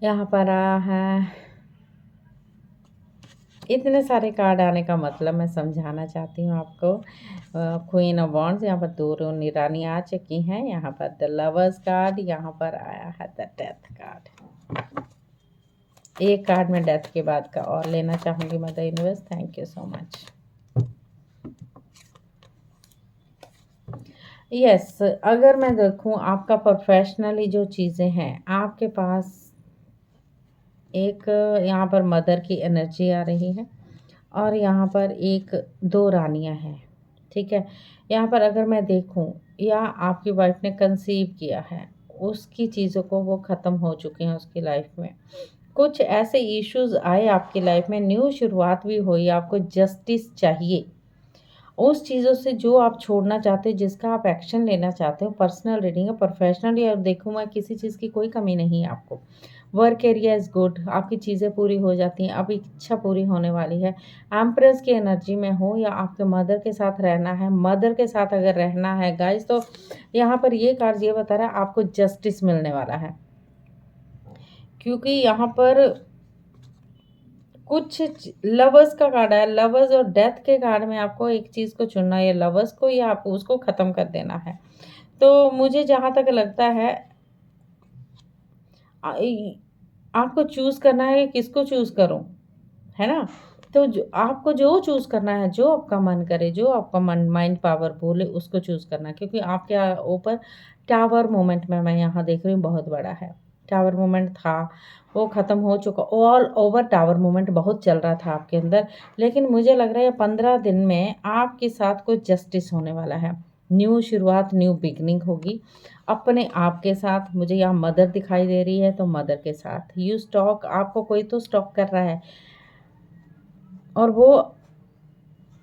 यहाँ पर आया है, इतने सारे कार्ड आने का मतलब मैं समझाना चाहती हूँ आपको। क्वीन ऑफ वॉन्ड्स, यहाँ पर दो रानी आ चुकी हैं। यहाँ पर द लवर्स कार्ड, यहाँ पर आया है द डेथ कार्ड। एक कार्ड में डेथ के बाद का और लेना चाहूँगी mother universe, thank you so much. Yes, अगर मैं देखूँ आपका प्रोफेशनली जो चीज़ें हैं आपके पास, एक यहाँ पर मदर की एनर्जी आ रही है और यहाँ पर एक दो रानियाँ हैं, ठीक है। यहाँ पर अगर मैं देखूँ, या आपकी वाइफ ने कंसीव किया है, उसकी चीज़ों को वो ख़त्म हो चुकी हैं उसकी लाइफ में। कुछ ऐसे इश्यूज़ आए आपकी लाइफ में, न्यू शुरुआत भी हुई, आपको जस्टिस चाहिए उस चीज़ों से जो आप छोड़ना चाहते हो, जिसका आप एक्शन लेना चाहते हो। पर्सनल रीडिंग है, प्रोफेशनली और देखूँ मैं, किसी चीज़ की कोई कमी नहीं है आपको। वर्क एरिया इज़ गुड, आपकी चीज़ें पूरी हो जाती हैं, अब इच्छा पूरी होने वाली है। एम्प्रेस की एनर्जी में हो, या आपके मदर के साथ रहना है, मदर के साथ अगर रहना है गाइस, तो यहाँ पर ये कार्ड ये बता रहा है आपको जस्टिस मिलने वाला है। क्योंकि यहाँ पर कुछ लवर्स का कार्ड है, लवर्स और डेथ के कार्ड में आपको एक चीज़ को चुनना है, लवर्स को या आपको उसको ख़त्म कर देना है। तो मुझे जहाँ तक लगता है आपको चूज़ करना है, किसको चूज़ करूँ, है ना। तो जो आपको जो चूज़ करना है, जो आपका मन करे, जो आपका मन माइंड पावर बोले, उसको चूज़ करना है। क्योंकि आपके ऊपर टावर मोमेंट में मैं यहाँ देख रही हूँ बहुत बड़ा है। टावर मोमेंट था, वो ख़त्म हो चुका। ऑल ओवर टावर मोमेंट बहुत चल रहा था आपके अंदर, लेकिन मुझे लग रहा है 15 दिन में आपके साथ कुछ जस्टिस होने वाला है। न्यू शुरुआत, न्यू बिगनिंग होगी अपने आप के साथ। मुझे यहाँ मदर दिखाई दे रही है, तो मदर के साथ यू स्टॉक, आपको कोई तो स्टॉक कर रहा है और वो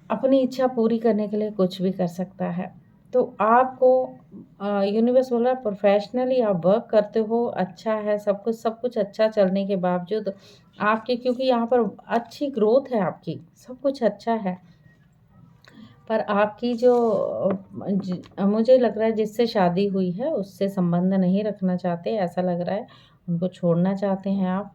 अपनी इच्छा पूरी करने के लिए कुछ भी कर सकता है। तो आपको यूनिवर्स बोल रहा है प्रोफेशनली आप वर्क करते हो, अच्छा है सब कुछ अच्छा चलने के बावजूद आपके, क्योंकि यहाँ पर अच्छी ग्रोथ है आपकी, सब कुछ अच्छा है। पर आपकी जो मुझे लग रहा है जिससे शादी हुई है उससे संबंध नहीं रखना चाहते, ऐसा लग रहा है। उनको छोड़ना चाहते हैं आप,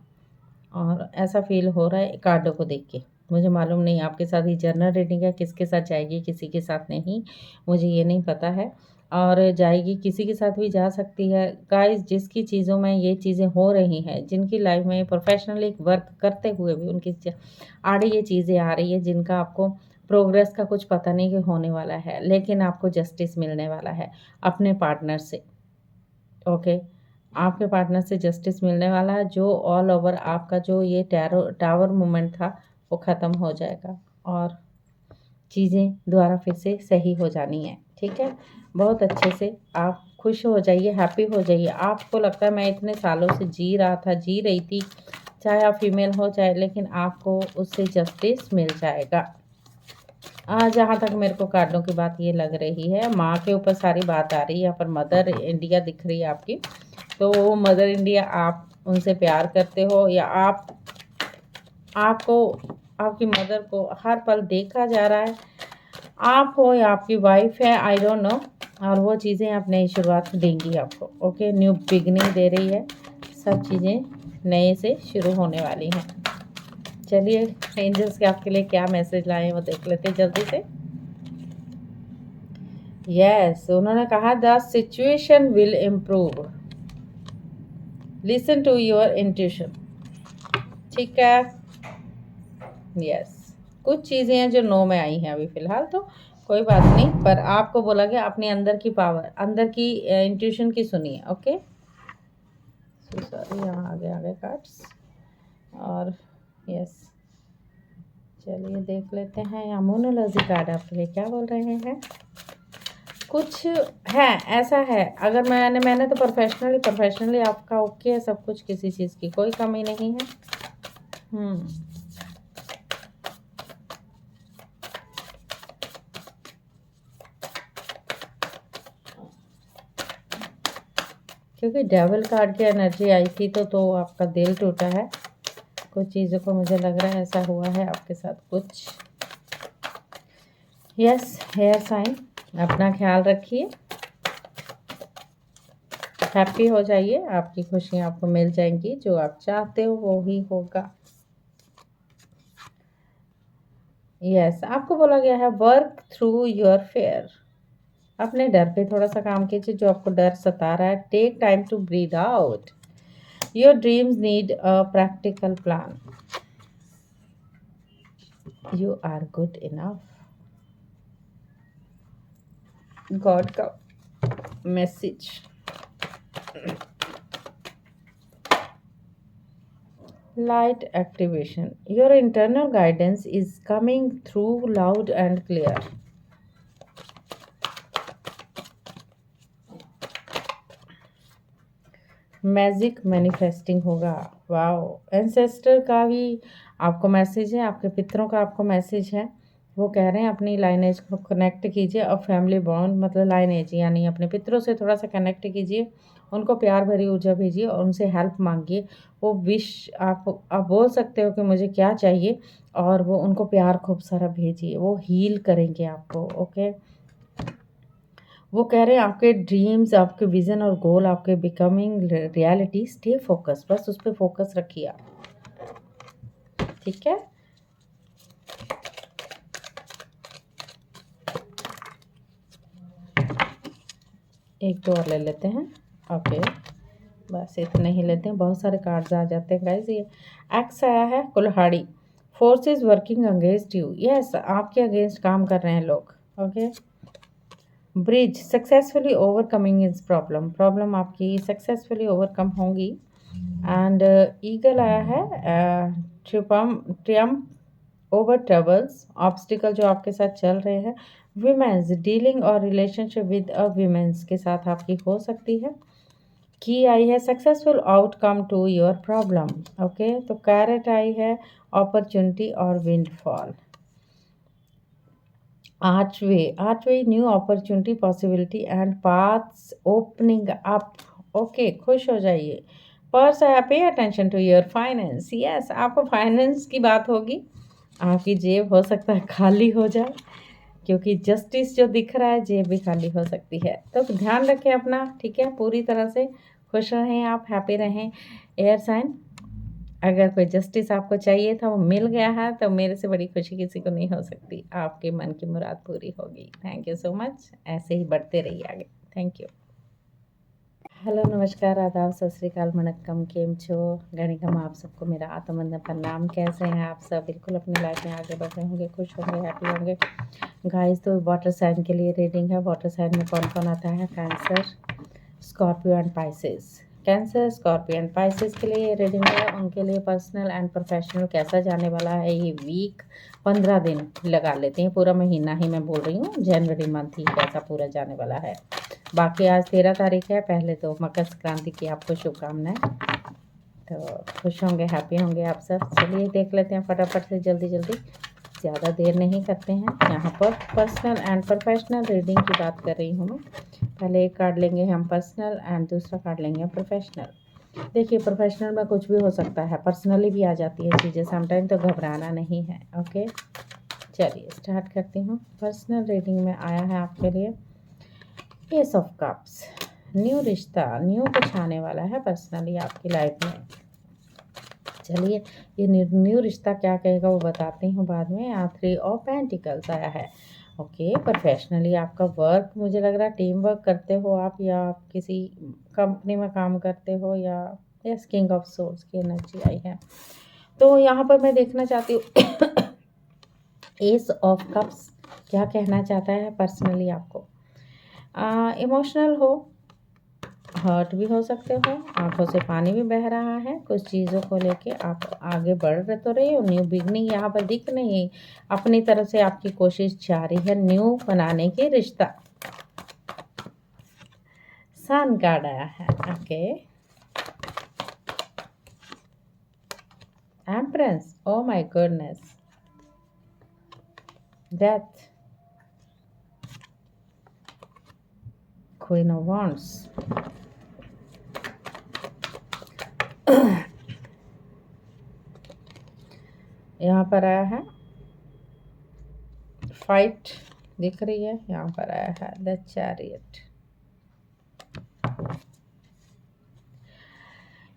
और ऐसा फ़ील हो रहा है कार्डों को देख के। मुझे मालूम नहीं आपके साथ ही जनरल रीडिंग है, किसके साथ जाएगी, किसी के साथ नहीं, मुझे ये नहीं पता है। और जाएगी किसी के साथ भी जा सकती है। गाइस, जिसकी चीज़ों में ये चीज़ें हो रही हैं, जिनकी लाइफ में प्रोफेशनली वर्क करते हुए भी उनकी आड़े ये चीज़ें आ रही है, जिनका आपको प्रोग्रेस का कुछ पता नहीं कि होने वाला है, लेकिन आपको जस्टिस मिलने वाला है अपने पार्टनर से। ओके, आपके पार्टनर से जस्टिस मिलने वाला है। जो ऑल ओवर आपका जो ये टावर मोमेंट था वो ख़त्म हो जाएगा और चीज़ें दोबारा फिर से सही हो जानी है, ठीक है। बहुत अच्छे से आप खुश हो जाइए, हैप्पी हो जाइए। आपको लगता है मैं इतने सालों से जी रहा था, जी रही थी, चाहे आप फीमेल हो चाहे, लेकिन आपको उससे जस्टिस मिल जाएगा। जहाँ तक मेरे को कार्डों की बात ये लग रही है, माँ के ऊपर सारी बात आ रही है। यहाँ पर मदर इंडिया दिख रही है आपकी, तो मदर इंडिया आप उनसे प्यार करते हो, या आपको आपकी मदर को हर पल देखा जा रहा है। आप हो या आपकी वाइफ है, आई डोंट नो, और वो चीज़ें आप नई शुरुआत देंगी आपको। ओके, न्यू बिगनिंग दे रही है, सब चीज़ें नए से शुरू होने वाली हैं। चलिए, एंजल्स के आपके लिए क्या मैसेज लाए हैं वो देख लेते हैं जल्दी से। यस, उन्होंने कहा the situation will improve, listen to your intuition, ठीक है। यस, कुछ चीज़ें हैं जो नो में आई हैं अभी फ़िलहाल, तो कोई बात नहीं, पर आपको बोला गया अपने अंदर की पावर, अंदर की इंट्यूशन की सुनिए। ओके, सॉरी, यहाँ आगे कार्ड्स, और यस, चलिए देख लेते हैं यहाँ मोनोलॉजी कार्ड आपके लिए क्या बोल रहे हैं। कुछ है, ऐसा है, अगर मैंने तो प्रोफेशनली आपका ओके है सब कुछ, किसी चीज़ की कोई कमी नहीं है। क्योंकि डेविल कार्ड की एनर्जी आई थी, तो आपका दिल टूटा है, कुछ चीज़ों को मुझे लग रहा है ऐसा हुआ है आपके साथ कुछ। यस, हेयर साइन, अपना ख्याल रखिए, हैप्पी हो जाइए, आपकी खुशियाँ आपको मिल जाएंगी, जो आप चाहते हो वो ही होगा। यस, आपको बोला गया है वर्क थ्रू योर फेयर, अपने डर पे थोड़ा सा काम कीजिए, जो आपको डर सता रहा है। Take time to breathe out, your dreams need a practical plan, you are good enough. God का message, light activation, your internal guidance is coming through loud and clear. Magic manifesting होगा। वाओ, एंसेस्टर का भी आपको message है, आपके पितरों का आपको मैसेज है। वो कह रहे हैं अपनी लाइनेज को कनेक्ट कीजिए, अब फैमिली बॉन्ड मतलब लाइनेज यानी अपने पितरों से थोड़ा सा कनेक्ट कीजिए, उनको प्यार भरी ऊर्जा भेजिए और उनसे हेल्प मांगिए। वो विश आप बोल सकते हो कि मुझे क्या चाहिए, और वो उनको प्यार खूब सारा भेजिए, वो हील करेंगे आपको। ओके, वो कह रहे हैं आपके ड्रीम्स, आपके विजन और गोल आपके बिकमिंग रियलिटी। स्टे फोकस, बस उस पर फोकस रखिए आप, ठीक है। एक दो और ले लेते हैं। ओके, बस इतने ही लेते हैं, बहुत सारे कार्ड्स आ जाते हैं गाइस। ये एक्स आया है, कुल्हाड़ी, force is working against you. Yes, आपके अगेंस्ट काम कर रहे हैं लोग। Okay, bridge, successfully overcoming is problem, problem आपकी सक्सेसफुली ओवरकम होंगी। एंड ईगल आया है, ट्रियम्फ ओवर ट्रबल्स, ऑब्स्टिकल जो आपके साथ चल रहे हैं। विमेंस, डीलिंग और रिलेशनशिप विद अ विमेंस के साथ आपकी हो सकती है। की आई है, successful outcome to your problem. Okay, तो कैरेट आई है, अपॉर्चुनिटी और windfall. Archway, new opportunity, possibility and paths opening up. Okay, खुश हो जाइए। पर्स आया, pay attention to your finance. Yes, आपको फाइनेंस की बात होगी, आपकी जेब हो सकता है खाली हो जाए, क्योंकि जस्टिस जो दिख रहा है, जेब भी खाली हो सकती है। तो ध्यान रखें अपना, ठीक है, पूरी तरह से खुश रहें, आप हैप्पी रहें। एयर साइन, अगर कोई जस्टिस आपको चाहिए था वो मिल गया है, तो मेरे से बड़ी खुशी किसी को नहीं हो सकती, आपके मन की मुराद पूरी होगी। थैंक यू सो मच, ऐसे ही बढ़ते रहिए आगे। Thank you. हेलो, नमस्कार, आदाब, सत श्रीकाल, वणक्कम, केम छो, गणिकम, आप सबको मेरा आत्मबंधन प्रणाम। कैसे हैं आप सब? बिल्कुल अपनी लाइफ में आगे बढ़ रहे होंगे, खुश होंगे, हैप्पी होंगे गाइस। तो वाटर साइन के लिए रीडिंग है। वाटर साइन में कौन कौन आता है? Cancer, Scorpio and Pisces. Cancer, Scorpio and Pisces के लिए रीडिंग है। उनके लिए पर्सनल एंड प्रोफेशनल कैसा जाने वाला है ये वीक, 15 दिन लगा लेते हैं, पूरा महीना ही मैं बोल रही हूँ, जनवरी मंथ ही कैसा पूरा जाने वाला है। बाकी आज 13 तारीख है, पहले तो मकर संक्रांति की आपको शुभकामनाएं। तो खुश होंगे, हैप्पी होंगे आप सब। चलिए देख लेते हैं फटाफट से, जल्दी जल्दी, ज़्यादा देर नहीं करते हैं। यहाँ पर पर्सनल एंड प्रोफेशनल रीडिंग की बात कर रही हूँ मैं। पहले एक कार्ड लेंगे हम पर्सनल एंड दूसरा कार्ड लेंगे हम प्रोफेशनल। देखिए, प्रोफेशनल में कुछ भी हो सकता है, पर्सनली भी आ जाती है चीज़ें समटाइम, तो घबराना नहीं है। ओके, चलिए स्टार्ट करती हूँ। पर्सनल रीडिंग में आया है आपके लिए एस ऑफ कप्स, न्यू रिश्ता, न्यू कुछ आने वाला है पर्सनली आपकी लाइफ में। चलिए, ये न्यू रिश्ता क्या कहेगा वो बताती हूँ बाद में। 3 ऑफ पेंटिकल्स आया है। ओके, प्रोफेशनली आपका वर्क, मुझे लग रहा है टीम वर्क करते हो आप, या आप किसी कंपनी में काम करते हो, या यस, किंग ऑफ सोर्स की एनर्जी आई है। तो यहाँ पर मैं देखना चाहती हूँ एस ऑफ कप्स क्या कहना चाहता है पर्सनली आपको। इमोशनल हो, हर्ट भी हो सकते हो, आंखों से पानी भी बह रहा है, कुछ चीज़ों को लेके आप आगे बढ़ रहे तो रही हो। न्यू बिगनिंग यहाँ पर दिख नहीं, अपनी तरफ से आपकी कोशिश जारी है न्यू बनाने की रिश्ता। सन कार्ड आया है। Okay, empress, oh my goodness, death, queen of wands, यहाँ पर आया है फाइट, दिख रही है। यहाँ पर आया है द चैरियट।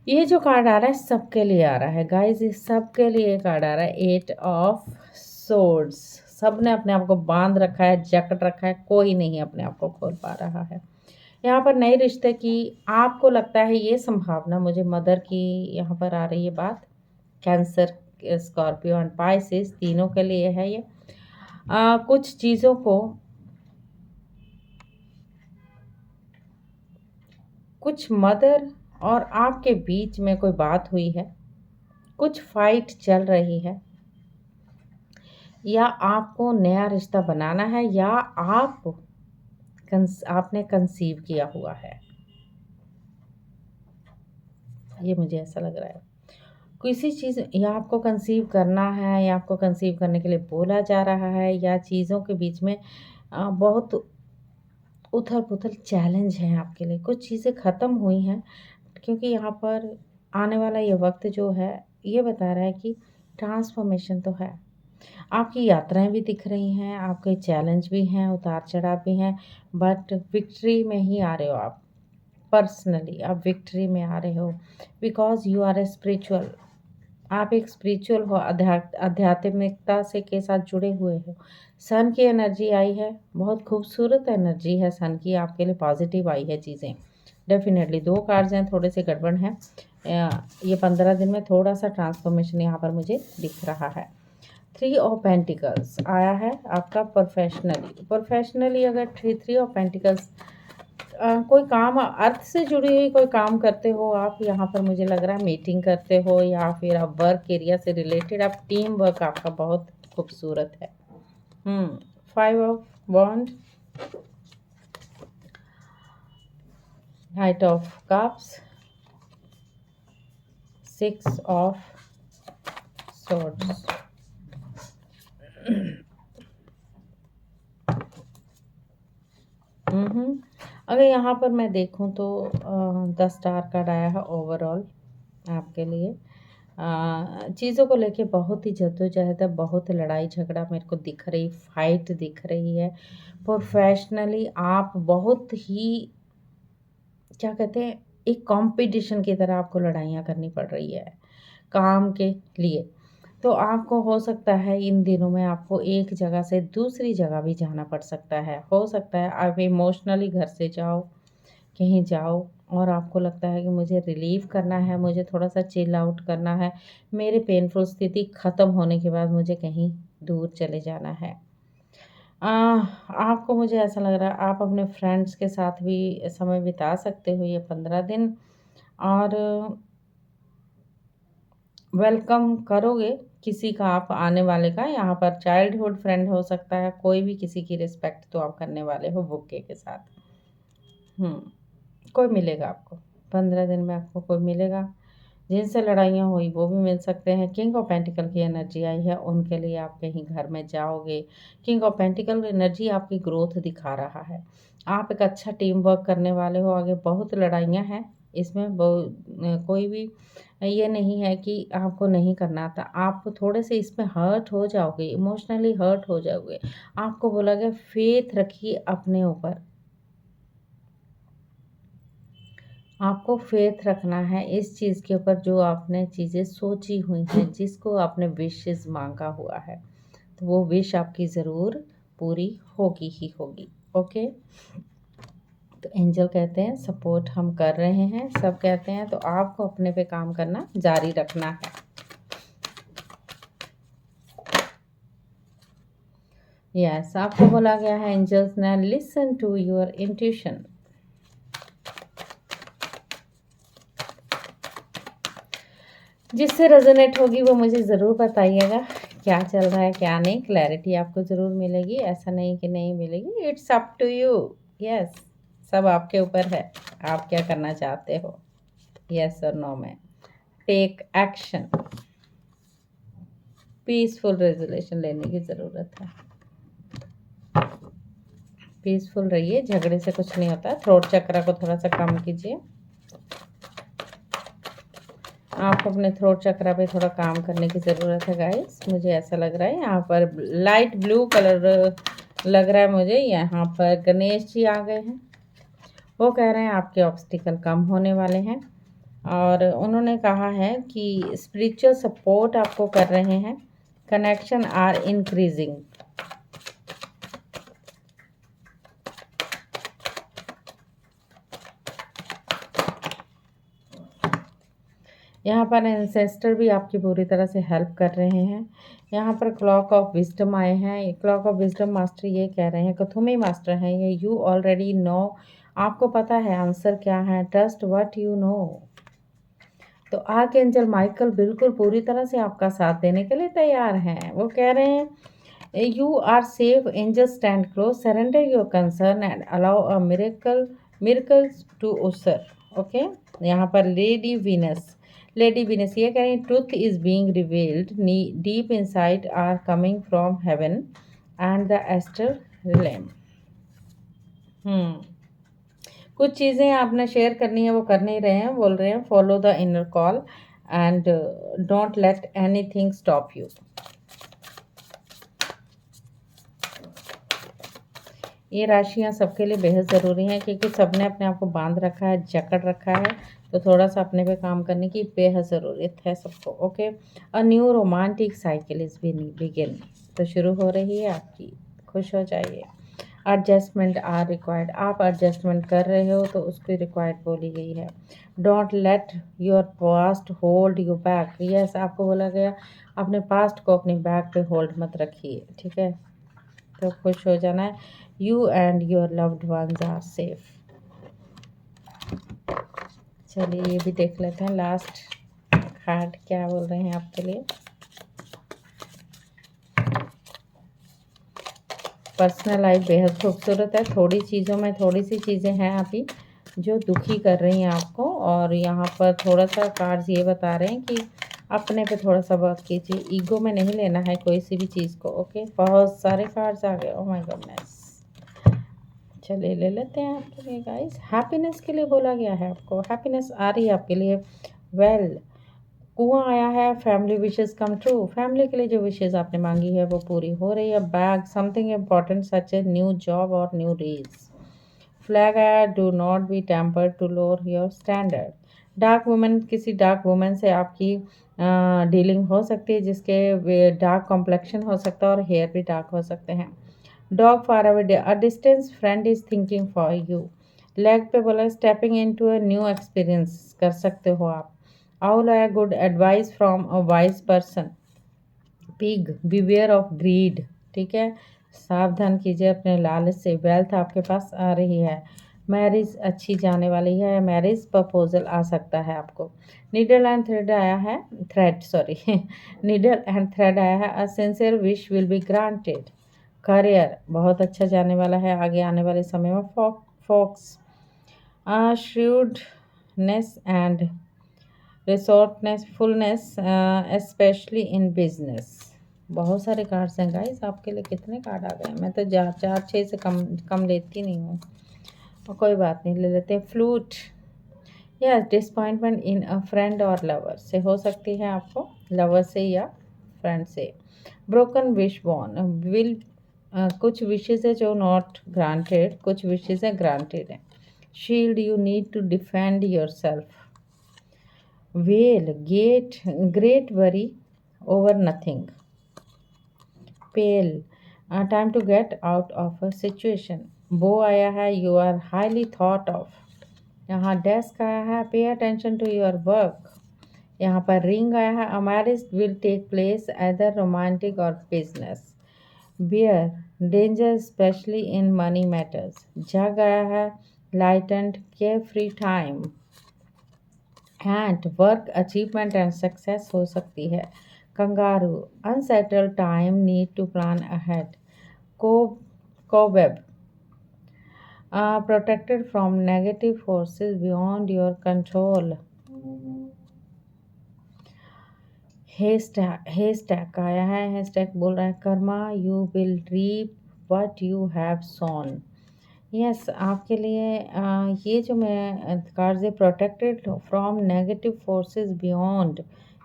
ये जो कार्ड आ रहा है सबके लिए आ रहा है गाइस, इस सबके लिए कार्ड आ रहा है 8 ऑफ सोर्ड्स। सब ने अपने आप को बांध रखा है, जकड़ रखा है, कोई नहीं अपने आप को खोल पा रहा है। यहाँ पर नए रिश्ते की आपको लगता है ये संभावना, मुझे मदर की यहाँ पर आ रही है बात। कैंसर, स्कॉर्पियो एंड पाइसिस तीनों के लिए है ये। कुछ चीज़ों को, कुछ मदर और आपके बीच में कोई बात हुई है, कुछ फाइट चल रही है, या आपको नया रिश्ता बनाना है, या आपने कंसीव किया हुआ है। ये मुझे ऐसा लग रहा है किसी चीज़, या आपको कंसीव करना है, या आपको कंसीव करने के लिए बोला जा रहा है, या चीज़ों के बीच में बहुत उथल पुथल चैलेंज है आपके लिए। कुछ चीज़ें ख़त्म हुई हैं, क्योंकि यहाँ पर आने वाला ये वक्त जो है ये बता रहा है कि ट्रांसफॉर्मेशन तो है। आपकी यात्राएं भी दिख रही हैं, आपके चैलेंज भी हैं, उतार चढ़ाव भी हैं, बट विक्ट्री में ही आ रहे हो आप। पर्सनली आप विक्ट्री में आ रहे हो because you are a spiritual. आप एक स्पिरिचुअल हो, आध्यात्मिकता से के साथ जुड़े हुए हो। सन की एनर्जी आई है, बहुत खूबसूरत एनर्जी है सन की, आपके लिए पॉजिटिव आई है चीज़ें। डेफिनेटली 2 कार्ड्स हैं, थोड़े से गड़बड़ हैं। ये 15 दिन में थोड़ा सा ट्रांसफॉर्मेशन यहाँ पर मुझे दिख रहा है। 3 ऑफ पेंटिकल्स आया है आपका प्रोफेशनली अगर 3 ऑफ पेंटिकल्स, कोई काम अर्थ से जुड़ी हुई कोई काम करते हो आप, यहाँ पर मुझे लग रहा है मीटिंग करते हो, या फिर आप वर्क एरिया से रिलेटेड, आप टीम वर्क आपका बहुत खूबसूरत है। 5 of wand, knight of cups, 6 of swords. अगर यहाँ पर मैं देखूँ तो 10 स्टार कार्ड आया है ओवरऑल आपके लिए। चीज़ों को लेके बहुत ही जद्दोजहद है, बहुत लड़ाई झगड़ा मेरे को दिख रही, फाइट दिख रही है। प्रोफेशनली आप बहुत ही, क्या कहते हैं, एक कंपटीशन की तरह आपको लड़ाइयाँ करनी पड़ रही है काम के लिए। तो आपको हो सकता है इन दिनों में आपको एक जगह से दूसरी जगह भी जाना पड़ सकता है। हो सकता है आप इमोशनली घर से जाओ, कहीं जाओ, और आपको लगता है कि मुझे रिलीव करना है, मुझे थोड़ा सा चिल आउट करना है, मेरे पेनफुल स्थिति ख़त्म होने के बाद मुझे कहीं दूर चले जाना है। आपको, मुझे ऐसा लग रहा है आप अपने फ्रेंड्स के साथ भी समय बिता सकते हो ये 15 दिन, और वेलकम करोगे किसी का आप आने वाले का। यहाँ पर चाइल्डहुड फ्रेंड हो सकता है, कोई भी किसी की रिस्पेक्ट तो आप करने वाले हो बुके के साथ। कोई मिलेगा आपको 15 दिन में, आपको कोई मिलेगा। जिनसे लड़ाइयाँ हुई वो भी मिल सकते हैं। किंग ऑफ पेंटिकल की एनर्जी आई है, उनके लिए आप कहीं घर में जाओगे। किंग ऑफ पेंटिकल एनर्जी आपकी ग्रोथ दिखा रहा है। आप एक अच्छा टीम वर्क करने वाले हो। आगे बहुत लड़ाइयाँ हैं इसमें, कोई भी ये नहीं है कि आपको नहीं करना आता। आप थोड़े से इसमें हर्ट हो जाओगे, इमोशनली हर्ट हो जाओगे। आपको बोला गया फेथ रखिए अपने ऊपर, आपको फेथ रखना है इस चीज़ के ऊपर जो आपने चीज़ें सोची हुई हैं, जिसको आपने विशेस मांगा हुआ है, तो वो विश आपकी ज़रूर पूरी होगी ही होगी। ओके, तो एंजल कहते हैं सपोर्ट हम कर रहे हैं, सब कहते हैं, तो आपको अपने पे काम करना जारी रखना है। यस, आपको बोला गया है एंजल्स ने, लिसन टू योर इंट्यूशन। जिससे रेजोनेट होगी वो मुझे ज़रूर बताइएगा क्या चल रहा है क्या नहीं। क्लैरिटी आपको ज़रूर मिलेगी, ऐसा नहीं कि नहीं मिलेगी। It's up to you. Yes, सब आपके ऊपर है, आप क्या करना चाहते हो, यस और नो में। टेक एक्शन, पीसफुल रेजोल्यूशन लेने की ज़रूरत है। पीसफुल रहिए, झगड़े से कुछ नहीं होता। थ्रोट चक्र को थोड़ा सा कम कीजिए। आपको अपने थ्रोट चक्रा पे थोड़ा काम करने की ज़रूरत है गाइस, मुझे ऐसा लग रहा है। यहाँ पर लाइट ब्लू कलर लग रहा है मुझे। यहाँ पर गणेश जी आ गए हैं। वो कह रहे हैं आपके ऑब्स्टिकल कम होने वाले हैं, और उन्होंने कहा है कि स्पिरिचुअल सपोर्ट आपको कर रहे हैं, कनेक्शन आर इंक्रीजिंग। यहाँ पर एंसेस्टर भी आपकी पूरी तरह से हेल्प कर रहे हैं। यहाँ पर क्लॉक ऑफ विजडम आए हैं। क्लॉक ऑफ विजडम मास्टर ये कह रहे हैं, कथुमी मास्टर हैं ये, यू ऑलरेडी नो, आपको पता है आंसर क्या है, ट्रस्ट व्हाट यू नो। तो आर्क एंजल माइकल बिल्कुल पूरी तरह से आपका साथ देने के लिए तैयार हैं। वो कह रहे हैं you are safe, angel stand close, surrender your concern and allow a miracles to occur. Okay, यहाँ पर लेडी वीनस ये कह रही हैं, truth is being revealed, deep insight are coming from heaven and the astral realm. कुछ चीज़ें आपने share करनी है वो कर नहीं रहे हैं, बोल रहे हैं follow the inner call and don't let anything stop you. ये राशियां सबके लिए बेहद ज़रूरी हैं, क्योंकि सबने अपने आप को बांध रखा है, जकड़ रखा है, तो थोड़ा सा अपने पे काम करने की बेहद ज़रूरत है सबको। Okay, a new romantic cycle is begin, तो शुरू हो रही है आपकी, खुश हो जाइए। एडजस्टमेंट आर रिक्वायर्ड, आप एडजस्टमेंट कर रहे हो तो उसको रिक्वायर्ड बोली गई है। Don't let your past hold you back, yes आपको बोला गया अपने पास्ट को अपने बैक पे होल्ड मत रखिए, ठीक है, तो खुश हो जाना है। You and your loved ones are safe. चलिए ये भी देख लेते हैं लास्ट कार्ड क्या बोल रहे हैं आपके लिए। पर्सनल लाइफ बेहद खूबसूरत है, थोड़ी चीज़ों में थोड़ी सी चीज़ें हैं अभी जो दुखी कर रही हैं आपको, और यहाँ पर थोड़ा सा कार्ड्स ये बता रहे हैं कि अपने पे थोड़ा सा वर्क कीजिए, ईगो में नहीं लेना है कोई सी भी चीज़ को। ओके, बहुत सारे कार्ड्स आ गए, ओह माय गॉडनेस। चलिए ले लेते हैं आपके लिए गाइस। हैप्पीनेस के लिए बोला गया है, आपको हैप्पीनेस आ रही है आपके लिए। वेल, कुआं आया है, family wishes come true, family के लिए जो विशेस आपने मांगी है वो पूरी हो रही है। Bag, something important such a new job और न्यू रेज। फ्लैग आया, do not be tempered to lower your standard. Dark women, किसी डार्क वुमेन से आपकी डीलिंग हो सकती है, जिसके डार्क कॉम्प्लेक्शन हो सकता है और हेयर भी डार्क हो सकते हैं। Dog far away, a distance friend is thinking for you. Leg पे बोला stepping into a new experience कर सकते हो आप। आउल आया, good advice from a wise person. Pig, beware of greed, ठीक है, सावधान कीजिए अपने लालच से। वेल्थ आपके पास आ रही है। मैरिज अच्छी जाने वाली है, मैरिज प्रपोजल आ सकता है आपको। नीडल एंड थ्रेड आया है, thread sorry needle and thread आया है, अ sincere wish will be granted. Career बहुत अच्छा जाने वाला है आगे आने वाले समय में। Fox, shrewdness and resourcefulness, specially in business. बहुत सारे कार्ड्स हैं गाइस आपके लिए, कितने कार्ड आ गए, मैं तो 4-6 से कम कम लेती नहीं हूँ, और कोई बात नहीं, ले लेते हैं। Flute, yes disappointment in a friend और लवर से हो सकती है आपको, लवर से या फ्रेंड से। ब्रोकन विश बॉर्न, विल कुछ विशेज़ है जो नॉट ग्रांटेड, कुछ विशेज़ है ग्रांटेड है। Shield, you need to defend yourself. Well, great worry over nothing. Pail, time to get out of a situation. Bow आया है, you are highly thought of. यहाँ desk आया है, पे attention to your work. यहाँ पर ring आया है, a marriage will take place either romantic और business. Bear, danger specially in money matters. Jug आया है, light and carefree time. Hand, work achievement and success हो सकती है। Kangaroo, unsettled time, need to plan ahead. को cobweb, protected from negative forces beyond your control. Haystack आया है, haystack बोल रहा है karma, you will reap what you have sown. Yes, आपके लिए ये जो मैं कार्ड्स है, protected from negative forces beyond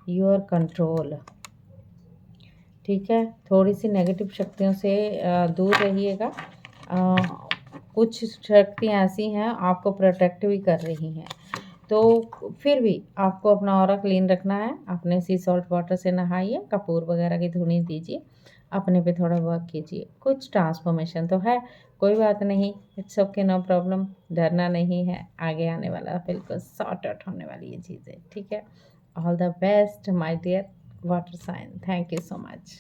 your control. ठीक है, थोड़ी-सी नेगेटिव शक्तियों से दूर रहिएगा। कुछ शक्तियाँ ऐसी हैं आपको प्रोटेक्ट भी कर रही हैं, तो फिर भी आपको अपना ऑरा क्लीन रखना है। अपने सी सॉल्ट वाटर से नहाइए, कपूर वगैरह की धुनी दीजिए, अपने पे थोड़ा वर्क कीजिए। कुछ ट्रांसफॉर्मेशन तो है, कोई बात नहीं, इट्स ओके, नो प्रॉब्लम। डरना नहीं है, आगे आने वाला बिल्कुल सॉर्ट आउट होने वाली ये चीज़ें, ठीक है। All the best my dear water sign, thank you so much.